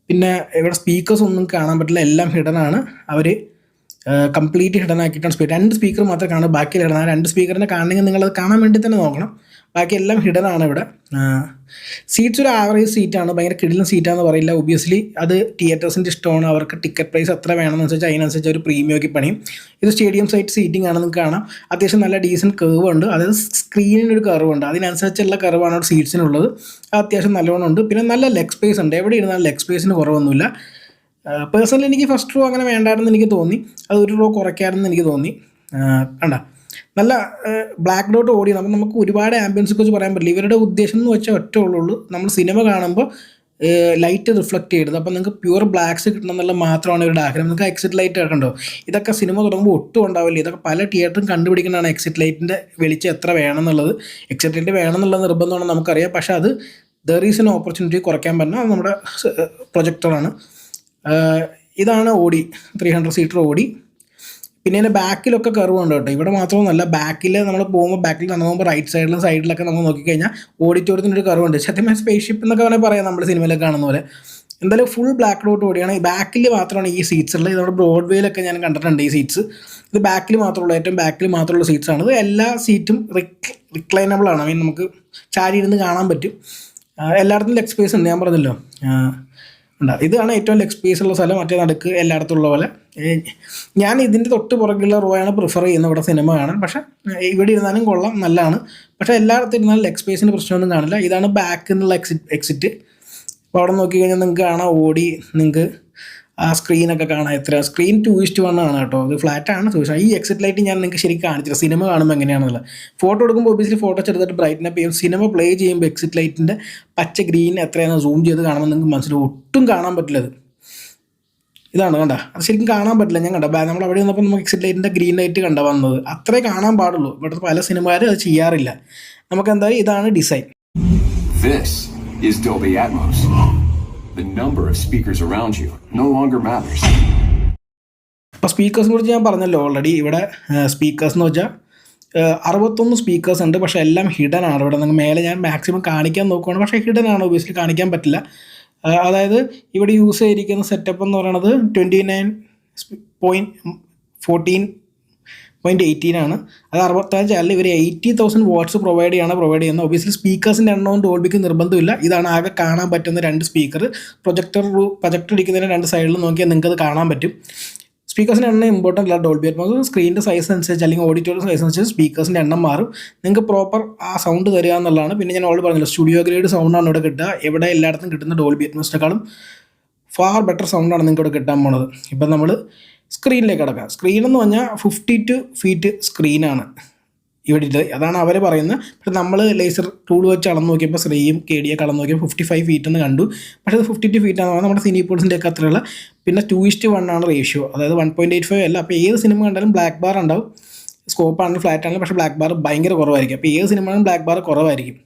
പിന്നെ ഇവിടെ സ്പീക്കേഴ്സ് ഒന്നും കാണാൻ പറ്റില്ല, എല്ലാം ഹിഡൻ ആണ്. അവർ കംപ്ലീറ്റ് ഹിഡൻ ആക്കിയിട്ടാണ് 2 സ്പീക്കർ മാത്രമേ കാണൂ, ബാക്കി ഹിഡൻ. ആ 2 സ്പീക്കറിനെ കാണണമെങ്കിൽ നിങ്ങളത് കാണാൻ വേണ്ടി തന്നെ നോക്കണം. ബാക്കി എല്ലാം ഹിഡൻ ആണ് ഇവിടെ. സീറ്റ്സ് ഒരു ആവറേജ് സീറ്റാണ്, ഭയങ്കര കിടിലൻ സീറ്റാണെന്ന് പറയില്ല. ഒബ്വിയസ്ലി അത് തിയേറ്റേഴ്സിൻ്റെ ഇഷ്ടമാണ്, അവർക്ക് ടിക്കറ്റ് പ്രൈസ് എത്ര വേണമെന്ന് വെച്ചാൽ അതിനനുസരിച്ച് ഒരു പ്രീമിയമൊക്കെ പണിയും. ഇത് സ്റ്റേഡിയം സൈറ്റ് സീറ്റിംഗ് ആണ്, നിങ്ങൾക്ക് കാണാം. അത്യാവശ്യം നല്ല ഡീസൻറ്റ് കർവ് ഉണ്ട്, അതായത് സ്ക്രീനിനൊരു കർവ് ഉണ്ട്, അതിനനുസരിച്ചുള്ള കർവാണ് അവിടെ സീറ്റ്സിനുള്ളത്. അത്യാവശ്യം നല്ലോണം ഉണ്ട്. പിന്നെ നല്ല ലെഗ് സ്പേസ് ഉണ്ട്, എവിടെ ഇരുന്നാലും ലെഗ് സ്പേസിന് കുറവൊന്നുമില്ല. പേഴ്സണലി എനിക്ക് ഫസ്റ്റ് റോ അങ്ങനെ വേണ്ടായിരുന്നു എനിക്ക് തോന്നി, അത് ഒരു റോ കുറയ്ക്കാമെന്ന് എനിക്ക് തോന്നി. കണ്ട നല്ല ബ്ലാക്ക് ഡോട്ട് ഓടിയാണ്. അപ്പം നമുക്ക് ഒരുപാട് ആംബിയൻസിനെ കുറിച്ച് പറയാൻ പറ്റില്ല. ഇവരുടെ ഉദ്ദേശം എന്ന് വെച്ചാൽ ഒറ്റ ഉള്ളൂ, നമ്മൾ സിനിമ കാണുമ്പോൾ ലൈറ്റ് റിഫ്ലക്റ്റ് ചെയ്യരുത്. അപ്പോൾ നിങ്ങൾക്ക് പ്യുവർ ബ്ലാക്ക്സ് കിട്ടണം എന്നുള്ള മാത്രമാണ് ഇവരുടെ ആഗ്രഹം. നിങ്ങൾക്ക് എക്സിറ്റ് ലൈറ്റ് കണ്ടോ, ഇതൊക്കെ സിനിമ തുടങ്ങുമ്പോൾ ഒട്ടും ഉണ്ടാവില്ല. ഇതൊക്കെ പല തിയേറ്ററും കണ്ടുപിടിക്കുന്നതാണ് എക്സിറ്റ് ലൈറ്റിൻ്റെ വെളിച്ചം എത്ര വേണമെന്നുള്ളത്. എക്സിറ്റ് ലൈറ്റ് വേണമെന്നുള്ള നിർബന്ധമാണ് നമുക്കറിയാം, പക്ഷേ അത് ദർ ഈസ് എൻ ഓപ്പർച്യൂണിറ്റി കുറയ്ക്കാൻ പറ്റുന്ന അത് നമ്മുടെ പ്രൊജക്ടറാണ്. ഇതാണ് ഓടി, 300 സീറ്റർ ഓടി. പിന്നെ ഇതിൻ്റെ ബാക്കിലൊക്കെ കർവുണ്ട് കേട്ടോ. ഇവിടെ മാത്രമൊന്നുമല്ല, ബാക്കിൽ നമ്മൾ പോകുമ്പോൾ ബാക്കിൽ നടന്നു പോകുമ്പോൾ റൈറ്റ് സൈഡിലൊക്കെ നമ്മൾ നോക്കിക്കഴിഞ്ഞാൽ ഓഡിറ്റോറിയത്തിനൊരു കർവുണ്ട്. സത്യമായ സ്പേസ് ഷിപ്പ് എന്നൊക്കെ വേണമെങ്കിൽ പറയാം, നമ്മൾ സിനിമയിലൊക്കെ കാണുന്ന പോലെ. എന്തായാലും ഫുൾ ബ്ലാക്ക് ഡോട്ട് ഓടിയാണ്. ഈ ബാക്കിൽ മാത്രമാണ് ഈ സീറ്റ്സ് ഉള്ളത്. നമ്മുടെ ബ്രോഡ്വേയിലൊക്കെ ഞാൻ കണ്ടിട്ടുണ്ട് ഈ സീറ്റ്സ്. ഇത് ബാക്കിൽ മാത്രമുള്ള, ഏറ്റവും ബാക്കിൽ മാത്രമുള്ള സീറ്റ്സാണ്. ഇത് എല്ലാ സീറ്റും റിക്ലൈനബിൾ ആണ്, നമുക്ക് ചാരി ഇരുന്ന് കാണാൻ പറ്റും. എല്ലായിടത്തും ലെഗ് സ്പേസ് ഉണ്ട്, ഞാൻ പറഞ്ഞല്ലോ. ഇതാണ് ഏറ്റവും ലെഗ് സ്പേസ് ഉള്ള സ്ഥലം, മറ്റേ നടുക്ക് എല്ലായിടത്തും ഉള്ള പോലെ. ഞാൻ ഇതിൻ്റെ തൊട്ട് പുറകിലുള്ള റോ ആണ് പ്രിഫർ ചെയ്യുന്നത് ഇവിടെ സിനിമ കാണാൻ. പക്ഷേ ഇവിടെ ഇരുന്നാലും കൊള്ളാം, നല്ലതാണ്. പക്ഷേ എല്ലായിടത്തും ഇരുന്നാലും ലെഗ് സ്പേസിന് പ്രശ്നമൊന്നും കാണില്ല. ഇതാണ് ബാക്കിൽ നിന്നുള്ള എക്സിറ്റ്. അപ്പോൾ അവിടെ നോക്കിക്കഴിഞ്ഞാൽ നിങ്ങൾക്ക് കാണാം ഓടി, നിങ്ങൾക്ക് ആ സ്ക്രീനൊക്കെ കാണാം. സ്ക്രീൻ 2:1 ആണ് കേട്ടോ, ഇത് ഫ്ലാറ്റാണ്. ഈ എക്സിറ്റ് ലൈറ്റ് ഞാൻ നിങ്ങൾക്ക് ശരിക്കും കാണിച്ചില്ല സിനിമ കാണുമ്പോൾ എങ്ങനെയാണെന്നുള്ളത്. ഫോട്ടോ എടുക്കുമ്പോൾ ഒബ്വിയസ്ലി ഫോട്ടോ ചെറുതായിട്ട് ബ്രൈറ്റ്നപ്പ് ചെയ്യും. സിനിമ പ്ലേ ചെയ്യുമ്പോൾ എക്സിറ്റ് ലൈറ്റിൻ്റെ പച്ച ഗ്രീൻ എത്രയാണ് സൂം ചെയ്ത് കാണുമ്പോൾ നിങ്ങൾക്ക് മനസ്സിലാവും, ഒട്ടും കാണാൻ പറ്റില്ല. ഇതാണ് കണ്ട, അത് ശരിക്കും കാണാൻ പറ്റില്ല. ഞാൻ നമ്മൾ അവിടെ നിന്നപ്പോൾ നമുക്ക് എക്സിറ്റ് ലൈറ്റിൻ്റെ ഗ്രീൻ ലൈറ്റ് കണ്ട വന്നത്, അത്രേ കാണാൻ പാടുള്ളൂ. ഇവിടുത്തെ പല സിനിമക്കാരും അത് ചെയ്യാറില്ല. നമുക്ക് എന്തായാലും ഇതാണ് design. This is Dolby Atmos. The number of speakers around you no longer matters. അപ്പോൾ സ്പീക്കേഴ്സിനെ കുറിച്ച് ഞാൻ പറഞ്ഞല്ലോ ഓൾറെഡി. ഇവിടെ സ്പീക്കേഴ്സ് എന്ന് വെച്ചാൽ 61 സ്പീക്കേഴ്സ് ഉണ്ട്, പക്ഷേ എല്ലാം ഹിഡൻ ആണ്. ഇവിടെ നിങ്ങൾ മേലെ ഞാൻ മാക്സിമം കാണിക്കാൻ നോക്കുകയാണ്, പക്ഷേ ഹിഡൻ ആണ്, ഒബ്വിയസ്ലി കാണിക്കാൻ പറ്റില്ല. അതായത് ഇവിടെ യൂസ് ചെയ്തിരിക്കുന്ന സെറ്റപ്പ് എന്ന് പറയുന്നത് 29.14.18 ആണ്. അത് 65 അല്ല, ഇവർ 80,000 വാട്ട്സ് പ്രൊവൈഡ് ചെയ്യുന്നത്. ഒബ്വിയസ്ലി സ്പീക്കേഴ്സിൻ്റെ എണ്ണവും ഡോൾബിക്ക് നിർബന്ധമില്ല. ഇതാണ് ആകെ കാണാൻ പറ്റുന്ന 2 സ്പീക്കർ. പ്രൊജക്ടർ ഇരിക്കുന്നതിന് 2 സൈഡിൽ നോക്കിയാൽ നിങ്ങൾക്ക് അത് കാണാൻ പറ്റും. സ്പീക്കേഴ്സിൻ്റെ എണ്ണം ഇമ്പോർട്ടൻ്റ് അല്ല. ഡോൾബി അറ്റ്മോസ് സ്ക്രീനിൻ്റെ സൈസ് അനുസരിച്ച് അല്ലെങ്കിൽ ഓഡിറ്റോറിയം സൈസ് അനുസരിച്ച് സ്പീക്കേഴ്സിൻ്റെ എണ്ണം മാറും. നിങ്ങൾക്ക് പ്രോപ്പർ ആ സൗണ്ട് തരിക എന്നുള്ളതാണ്. പിന്നെ ഞാൻ ഓൾറെഡി പറഞ്ഞല്ലോ, സ്റ്റുഡിയോ ഗ്രേഡ് സൗണ്ടാണ് ഇവിടെ കിട്ടുക. എവിടെ എല്ലായിടത്തും കിട്ടുന്ന ഡോൾബി അറ്റ്മോസിനെക്കാളും ഫാർ ബെറ്റർ സൗണ്ടാണ് നിങ്ങൾക്ക് ഇവിടെ കിട്ടാൻ പോണത്. ഇപ്പം നമ്മൾ സ്ക്രീനിലേക്ക് കിടക്കാം. സ്ക്രീൻ എന്ന് പറഞ്ഞാൽ 52 ഫീറ്റ് സ്ക്രീനാണ് ഇവിടെ ഇട്ട്, അതാണ് അവർ പറയുന്നത്. പക്ഷേ നമ്മൾ ലേസർ ടൂൾ വെച്ച് അളന്ന് നോക്കിയപ്പോൾ ശ്രീയും KD അളന്ന് നോക്കിയപ്പോൾ 55 ഫീറ്റ് എന്ന് കണ്ടു. പക്ഷേ അത് 52 ഫീറ്റാണെന്ന് പറഞ്ഞാൽ നമ്മുടെ സിനിപോൾസിൻ്റെ ഒക്കെ അത്രയുള്ള. പിന്നെ 2:1 ആണ് റേഷ്യോ, അതായത് 1.85 അല്ല. അപ്പോൾ ഏത് സിനിമ കണ്ടാലും ബ്ലാക്ക് ബാർ ഉണ്ടാവും. സ്കോപ്പ് ആണെങ്കിലും ഫ്ലാറ്റ് ആണെങ്കിലും, പക്ഷേ ബ്ലാക്ക് ബാർ ഭയങ്കര കുറവായിരിക്കും. അപ്പോൾ ഏത് സിനിമ ആണെങ്കിലും ബ്ലാക്ക് ബാർ കുറവായിരിക്കും.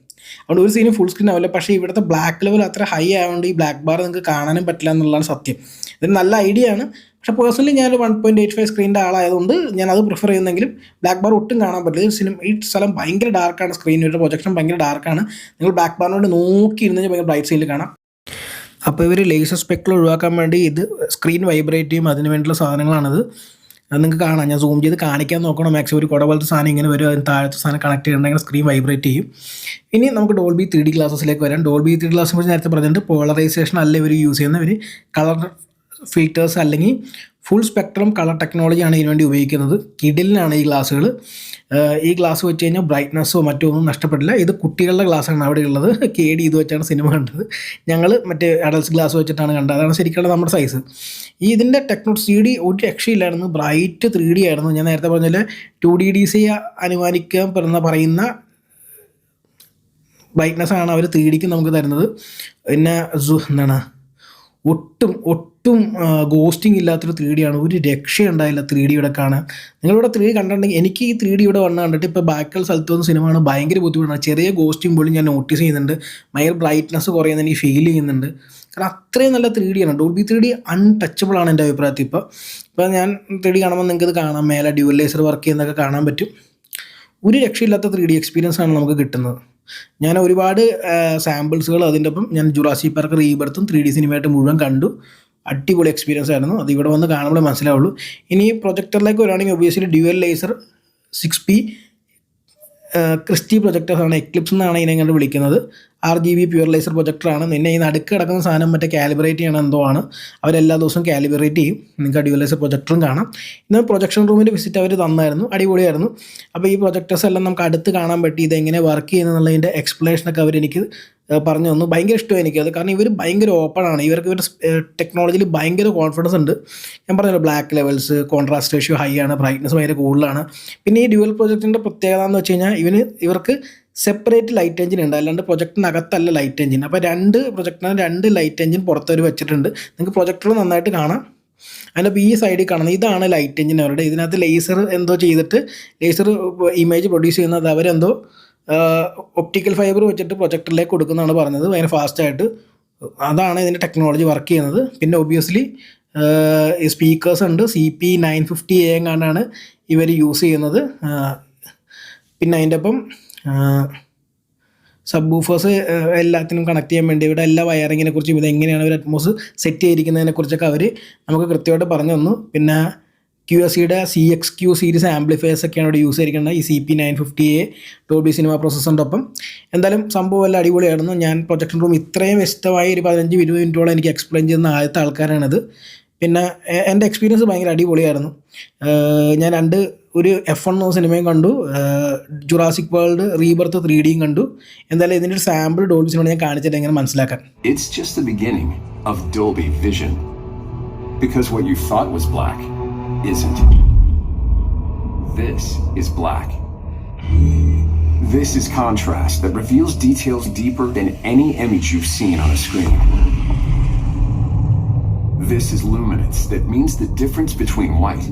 അതുകൊണ്ട് ഒരു സീനും ഫുൾ സ്ക്രീൻ ആവില്ല. പക്ഷേ ഇവിടുത്തെ ബ്ലാക്ക് ലെവൽ അത്ര ഹൈ ആയതുകൊണ്ട് ഈ ബ്ലാക്ക് ബാർ നിങ്ങൾക്ക് കാണാനും പറ്റില്ല എന്നുള്ളതാണ് സത്യം. ഇത് നല്ല ഐഡിയ ആണ്. പക്ഷേ പേഴ്സണലി ഞാനൊരു 1.85 സ്ക്രീനിൻ്റെ ആളായതുകൊണ്ട് ഞാനത് പ്രിഫർ ചെയ്യുന്നെങ്കിലും ബ്ലാക്ക് ബാർ ഒട്ടും കാണാൻ പറ്റില്ല. ഈ സ്ഥലം ഭയങ്കര ഡാർക്കാണ്, സ്ക്രീനിൻ്റെ പ്രൊജക്ഷൻ ഭയങ്കര ഡാർക്കാണ്. നിങ്ങൾ ബ്ലാക്ക് ബാറിനോട് നോക്കിയിരുന്ന് ഭയങ്കര ബ്രൈറ്റ് സൈഡിൽ കാണാം. അപ്പോൾ ഇവർ ലേസർ സ്പെക്കിൾ ഒഴിവാക്കാൻ വേണ്ടി ഇത് സ്ക്രീൻ വൈബ്രേറ്റ് ചെയ്യും, അതിന് വേണ്ടിയുള്ള സാധനങ്ങളാണിത്. അത് നിങ്ങൾക്ക് കാണാം. ഞാൻ സൂം ചെയ്ത് കാണിക്കാൻ നോക്കണം. മാക്സിമം ഒരു കുട പോലത്തെ സാധനം ഇങ്ങനെ വരും, അതിന് താഴത്തെ സാധനം കണക്ട് ചെയ്തിട്ടുണ്ടെങ്കിൽ സ്ക്രീൻ വൈബ്രേറ്റ് ചെയ്യും. ഇനി നമുക്ക് ഡോൾബി 3D ഗ്ലാസസിലേക്ക് വരാം. ഡോൾബി 3D ഗ്ലാസിനെ കുറിച്ച് നേരത്തെ പറഞ്ഞിട്ടുണ്ട്. പോളറൈസേഷൻ അല്ല ഇവർ യൂസ് ചെയ്യുന്നത്, ഇവർ കളർ ഫിൽറ്റേഴ്സ് അല്ലെങ്കിൽ ഫുൾ സ്പെക്ട്രം കളർ ടെക്നോളജിയാണ് ഇതിനു വേണ്ടി ഉപയോഗിക്കുന്നത്. കിഡിലിനാണ് ഈ ഗ്ലാസ്സുകൾ. ഈ ഗ്ലാസ് വെച്ച് കഴിഞ്ഞാൽ ബ്രൈറ്റ്നസ്സോ മറ്റോ ഒന്നും നഷ്ടപ്പെടില്ല. ഇത് കുട്ടികളുടെ ഗ്ലാസ്സാണ് അവിടെ ഉള്ളത്. KD ഇത് വെച്ചാണ് സിനിമ കണ്ടത്. ഞങ്ങൾ മറ്റേ അഡൽസ് ഗ്ലാസ് വെച്ചിട്ടാണ് കണ്ടത്. അതാണ് ശരിക്കുള്ള നമ്മുടെ സൈസ്. ഇതിൻ്റെ ടെക്നോളജി 3D ഒരു രക്ഷയില്ലായിരുന്നു. ബ്രൈറ്റ് 3D ആയിരുന്നു. ഞാൻ നേരത്തെ പറഞ്ഞാൽ 2D DC അനുമാനിക്കാൻ പറയുന്ന ബ്രൈറ്റ്നസ്സാണ് അവർ 3Dക്ക് നമുക്ക് തരുന്നത്. പിന്നെ എന്താണ് ഒട്ടും ഗോസ്റ്റിംഗ് ഇല്ലാത്തൊരു 3D ആണ്. ഒരു രക്ഷയുണ്ടായില്ല 3D ഇവിടെ കാണാൻ. നിങ്ങളിവിടെ 3D കണ്ടിട്ടുണ്ടെങ്കിൽ എനിക്ക് ഈ 3D ഇവിടെ വന്ന് കണ്ടിട്ട് ഇപ്പോൾ ബാക്കിയുള്ള സ്ഥലത്ത് വന്ന സിനിമയാണ് ഭയങ്കര ബുദ്ധിമുട്ടാണ്. ചെറിയ ഗോസ്റ്റിംഗ് പോലും ഞാൻ നോട്ടീസ് ചെയ്യുന്നുണ്ട്. ഭയങ്കര ബ്രൈറ്റ്നസ് കുറയുന്നത് എനിക്ക് ഫീൽ ചെയ്യുന്നുണ്ട്. കാരണം അത്രയും നല്ല 3D ആണ്. ഡോൾബി 3D അൺടച്ചബിൾ ആണ് എൻ്റെ അഭിപ്രായത്തിൽ. ഇപ്പോൾ ഞാൻ 3D കാണുമ്പോൾ നിങ്ങൾക്ക് ഇത് കാണാം, മേലെ ഡ്യുവൽ ലേസർ വർക്ക് ചെയ്യുന്നതൊക്കെ കാണാൻ പറ്റും. ഒരു രക്ഷയില്ലാത്ത 3D എക്സ്പീരിയൻസ് ആണ് നമുക്ക് കിട്ടുന്നത്. ഞാൻ ഒരുപാട് സാമ്പിൾസുകൾ അതിൻ്റെ ഒപ്പം ഞാൻ ജുറാസിക് പാർക്ക് റീബർത്തും 3D സിനിമയായിട്ട് മുഴുവൻ കണ്ടു. അടിപൊളി എക്സ്പീരിയൻസ് ആയിരുന്നു. അത് ഇവിടെ വന്ന് കാണുമ്പോഴേ മനസ്സിലാവുള്ളൂ. ഇനി പ്രൊജക്ടറിലേക്ക് വരികയാണെങ്കിൽ obviously dual laser 6P Christie പ്രൊജക്ടേഴ്സാണ്. എക്ലിപ്സ് എന്നാണ് ഇതിനെ കണ്ട് വിളിക്കുന്നത്. RGB പ്യുവർ ലേസർ പ്രൊജക്ടറാണ്. നിന്നെ ഈ നടുക്ക് കിടക്കുന്ന സാധനം മറ്റേ കാലിബ്രേറ്റ് ചെയ്യണം എന്തോ ആണ്. അവരെല്ലാ ദിവസവും കാലിബ്രേറ്റ് ചെയ്യും. നിങ്ങൾക്ക് ഡ്യുവൽ ലേസർ പ്രൊജക്ടറും കാണാം. ഇന്ന് പ്രൊജക്ഷൻ റൂമിൻ്റെ വിസിറ്റ് അവർ തന്നായിരുന്നു. അടിപൊളിയായിരുന്നു. അപ്പോൾ ഈ പ്രൊജക്ടേഴ്സ് എല്ലാം നമുക്ക് അടുത്ത് കാണാൻ പറ്റി. ഇതെങ്ങനെ വർക്ക് ചെയ്യുന്നതിൻ്റെ എക്സ്പ്ലനേഷനൊക്കെ അവരെനിക്ക് പറഞ്ഞു തന്നു. ഭയങ്കര ഇഷ്ടമായി എനിക്കത്. കാരണം ഇവർ ഭയങ്കര ഓപ്പൺ ആണ്. ഇവർക്ക് ടെക്നോളജിയിൽ ഭയങ്കര കോൺഫിഡൻസ് ഉണ്ട്. ഞാൻ പറഞ്ഞല്ലോ, black levels, contrast ratio high ആണ്, ബ്രൈറ്റ്നസ് ഭയങ്കര കൂടുതലാണ്. പിന്നെ ഈ ഡ്യുവൽ പ്രൊജക്ടിൻ്റെ പ്രത്യേകത എന്ന് വെച്ച് കഴിഞ്ഞാൽ ഇവർക്ക് സെപ്പറേറ്റ് ലൈറ്റ് എഞ്ചിൻ ഉണ്ട്. അല്ലാണ്ട് പ്രൊജക്ടിനകത്തല്ല ലൈറ്റ് എഞ്ചിൻ. അപ്പോൾ 2 പ്രൊജക്ടിന് 2 ലൈറ്റ് എഞ്ചിൻ പുറത്തൊരു വെച്ചിട്ടുണ്ട്. നിങ്ങൾക്ക് പ്രൊജക്ടർ നന്നായിട്ട് കാണാം. അതിൻ്റെ ഈ സൈഡിൽ കാണുന്നത് ഇതാണ് ലൈറ്റ് എഞ്ചിൻ അവരുടെ. ഇതിനകത്ത് ലേസർ എന്തോ ചെയ്തിട്ട് ലേസർ ഇമേജ് പ്രൊഡ്യൂസ് ചെയ്യുന്നത് അവരെന്തോ ഒപ്റ്റിക്കൽ ഫൈബർ വെച്ചിട്ട് പ്രൊജക്ടറിലേക്ക് കൊടുക്കുന്നതാണ് പറഞ്ഞത്. ഭയങ്കര ഫാസ്റ്റായിട്ട്. അതാണ് ഇതിൻ്റെ ടെക്നോളജി വർക്ക് ചെയ്യുന്നത്. പിന്നെ ഒബ്വിയസ്ലി സ്പീക്കേഴ്സ് ഉണ്ട്. CP950A എങ്ങാണ്ടാണ് ഇവർ യൂസ് ചെയ്യുന്നത്. പിന്നെ അതിൻ്റെ ഒപ്പം സബ് വൂഫേഴ്സ് എല്ലാത്തിനും കണക്ട് ചെയ്യാൻ വേണ്ടി ഇവിടെ എല്ലാ വയറിങ്ങിനെ കുറിച്ചും ഇതെങ്ങനെയാണ് ഒരു അറ്റ്മോസ് സെറ്റ് ചെയ്തിരിക്കുന്നതിനെക്കുറിച്ചൊക്കെ അവർ നമുക്ക് കൃത്യമായിട്ട് പറഞ്ഞു തന്നു. പിന്നെ QSCയുടെ CXQ സീരീസ് ആംപ്ലിഫയേഴ്സ് ഒക്കെയാണ് ഇവിടെ യൂസ് ചെയ്തിരിക്കുന്നത്. ഈ CP950A ഡോൾബി സിനിമ പ്രോസസ്സറിൻ്റെ ഒപ്പം. എന്തായാലും സംഭവം എല്ലാം അടിപൊളിയായിരുന്നു. ഞാൻ പ്രൊജക്ഷൻ റൂം ഇത്രയും വ്യക്തമായി ഒരു 15-20 മിനിറ്റോളം എനിക്ക് എക്സ്പ്ലെയിൻ ചെയ്യുന്ന ആദ്യത്തെ ആൾക്കാരാണിത്. പിന്നെ എൻ്റെ എക്സ്പീരിയൻസ് ഭയങ്കര അടിപൊളിയായിരുന്നു. ഞാൻ ഒരു F1 സിനിമയും കണ്ടു, ജുറാസിക് വേൾഡ് റീബർത്ത് 3Dയും കണ്ടു. എന്തായാലും ഇതിൻ്റെ ഒരു സാമ്പിൾ ഡോൾബി സിനിമ ഞാൻ കാണിച്ചിട്ട് എങ്ങനെ മനസ്സിലാക്കാൻ. It's just the beginning of Dolby Vision. Because what you thought was black isn't. This is black. This is contrast that reveals details deeper than any image you've seen on a screen. This is luminance that means the difference between white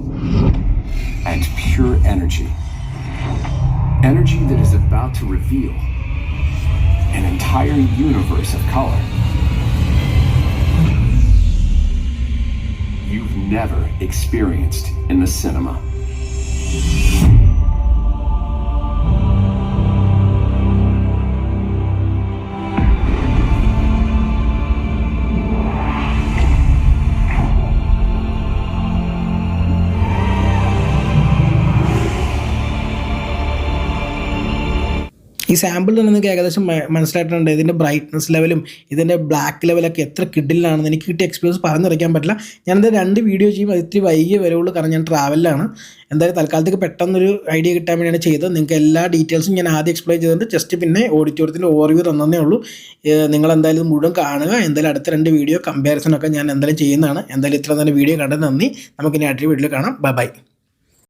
and pure energy. Energy that is about to reveal an entire universe of color you've never experienced in the cinema. ഈ സാമ്പിളിൽ നിന്ന് നിങ്ങൾക്ക് ഏകദേശം മനസ്സിലായിട്ടുണ്ട് ഇതിൻ്റെ brightness ലെവലും ഇതിൻ്റെ black ലെവലൊക്കെ എത്ര കിഡിലാണെന്ന്. എനിക്ക് കിട്ടിയ എക്സ്പീരിയൻസ് പറഞ്ഞറിയിക്കാൻ പറ്റില്ല. ഞാനെന്താ 2 വീഡിയോ ചെയ്യുമ്പോൾ അത് ഇത്തിരി വൈകിയേ വരുള്ളൂ. കാരണം ഞാൻ ട്രാവലിലാണ്. എന്തായാലും തൽക്കാലത്തേക്ക് പെട്ടെന്നൊരു ഐഡിയ കിട്ടാൻ വേണ്ടിയാണ് ചെയ്തത്. നിങ്ങൾക്ക് എല്ലാ ഡീറ്റെയിൽസും ഞാൻ ആദ്യം എക്സ്പ്ലെയിൻ ചെയ്തിട്ടുണ്ട്. ജസ്റ്റ് പിന്നെ ഓഡിറ്റോറിയത്തിൻ്റെ ഓവർവ്യൂ തന്നേ ഉള്ളൂ. നിങ്ങളെന്തായാലും മുഴുവൻ കാണുക. എന്തായാലും അടുത്ത 2 വീഡിയോ കമ്പാരിസണൊക്കെ ഞാൻ എന്തായാലും ചെയ്യുന്നതാണ്. എന്തായാലും ഇത്ര തന്നെ വീഡിയോ കണ്ടത് നന്ദി. നമുക്കിനി അടുത്ത വീഡിയോയിൽ കാണാം. ബൈ.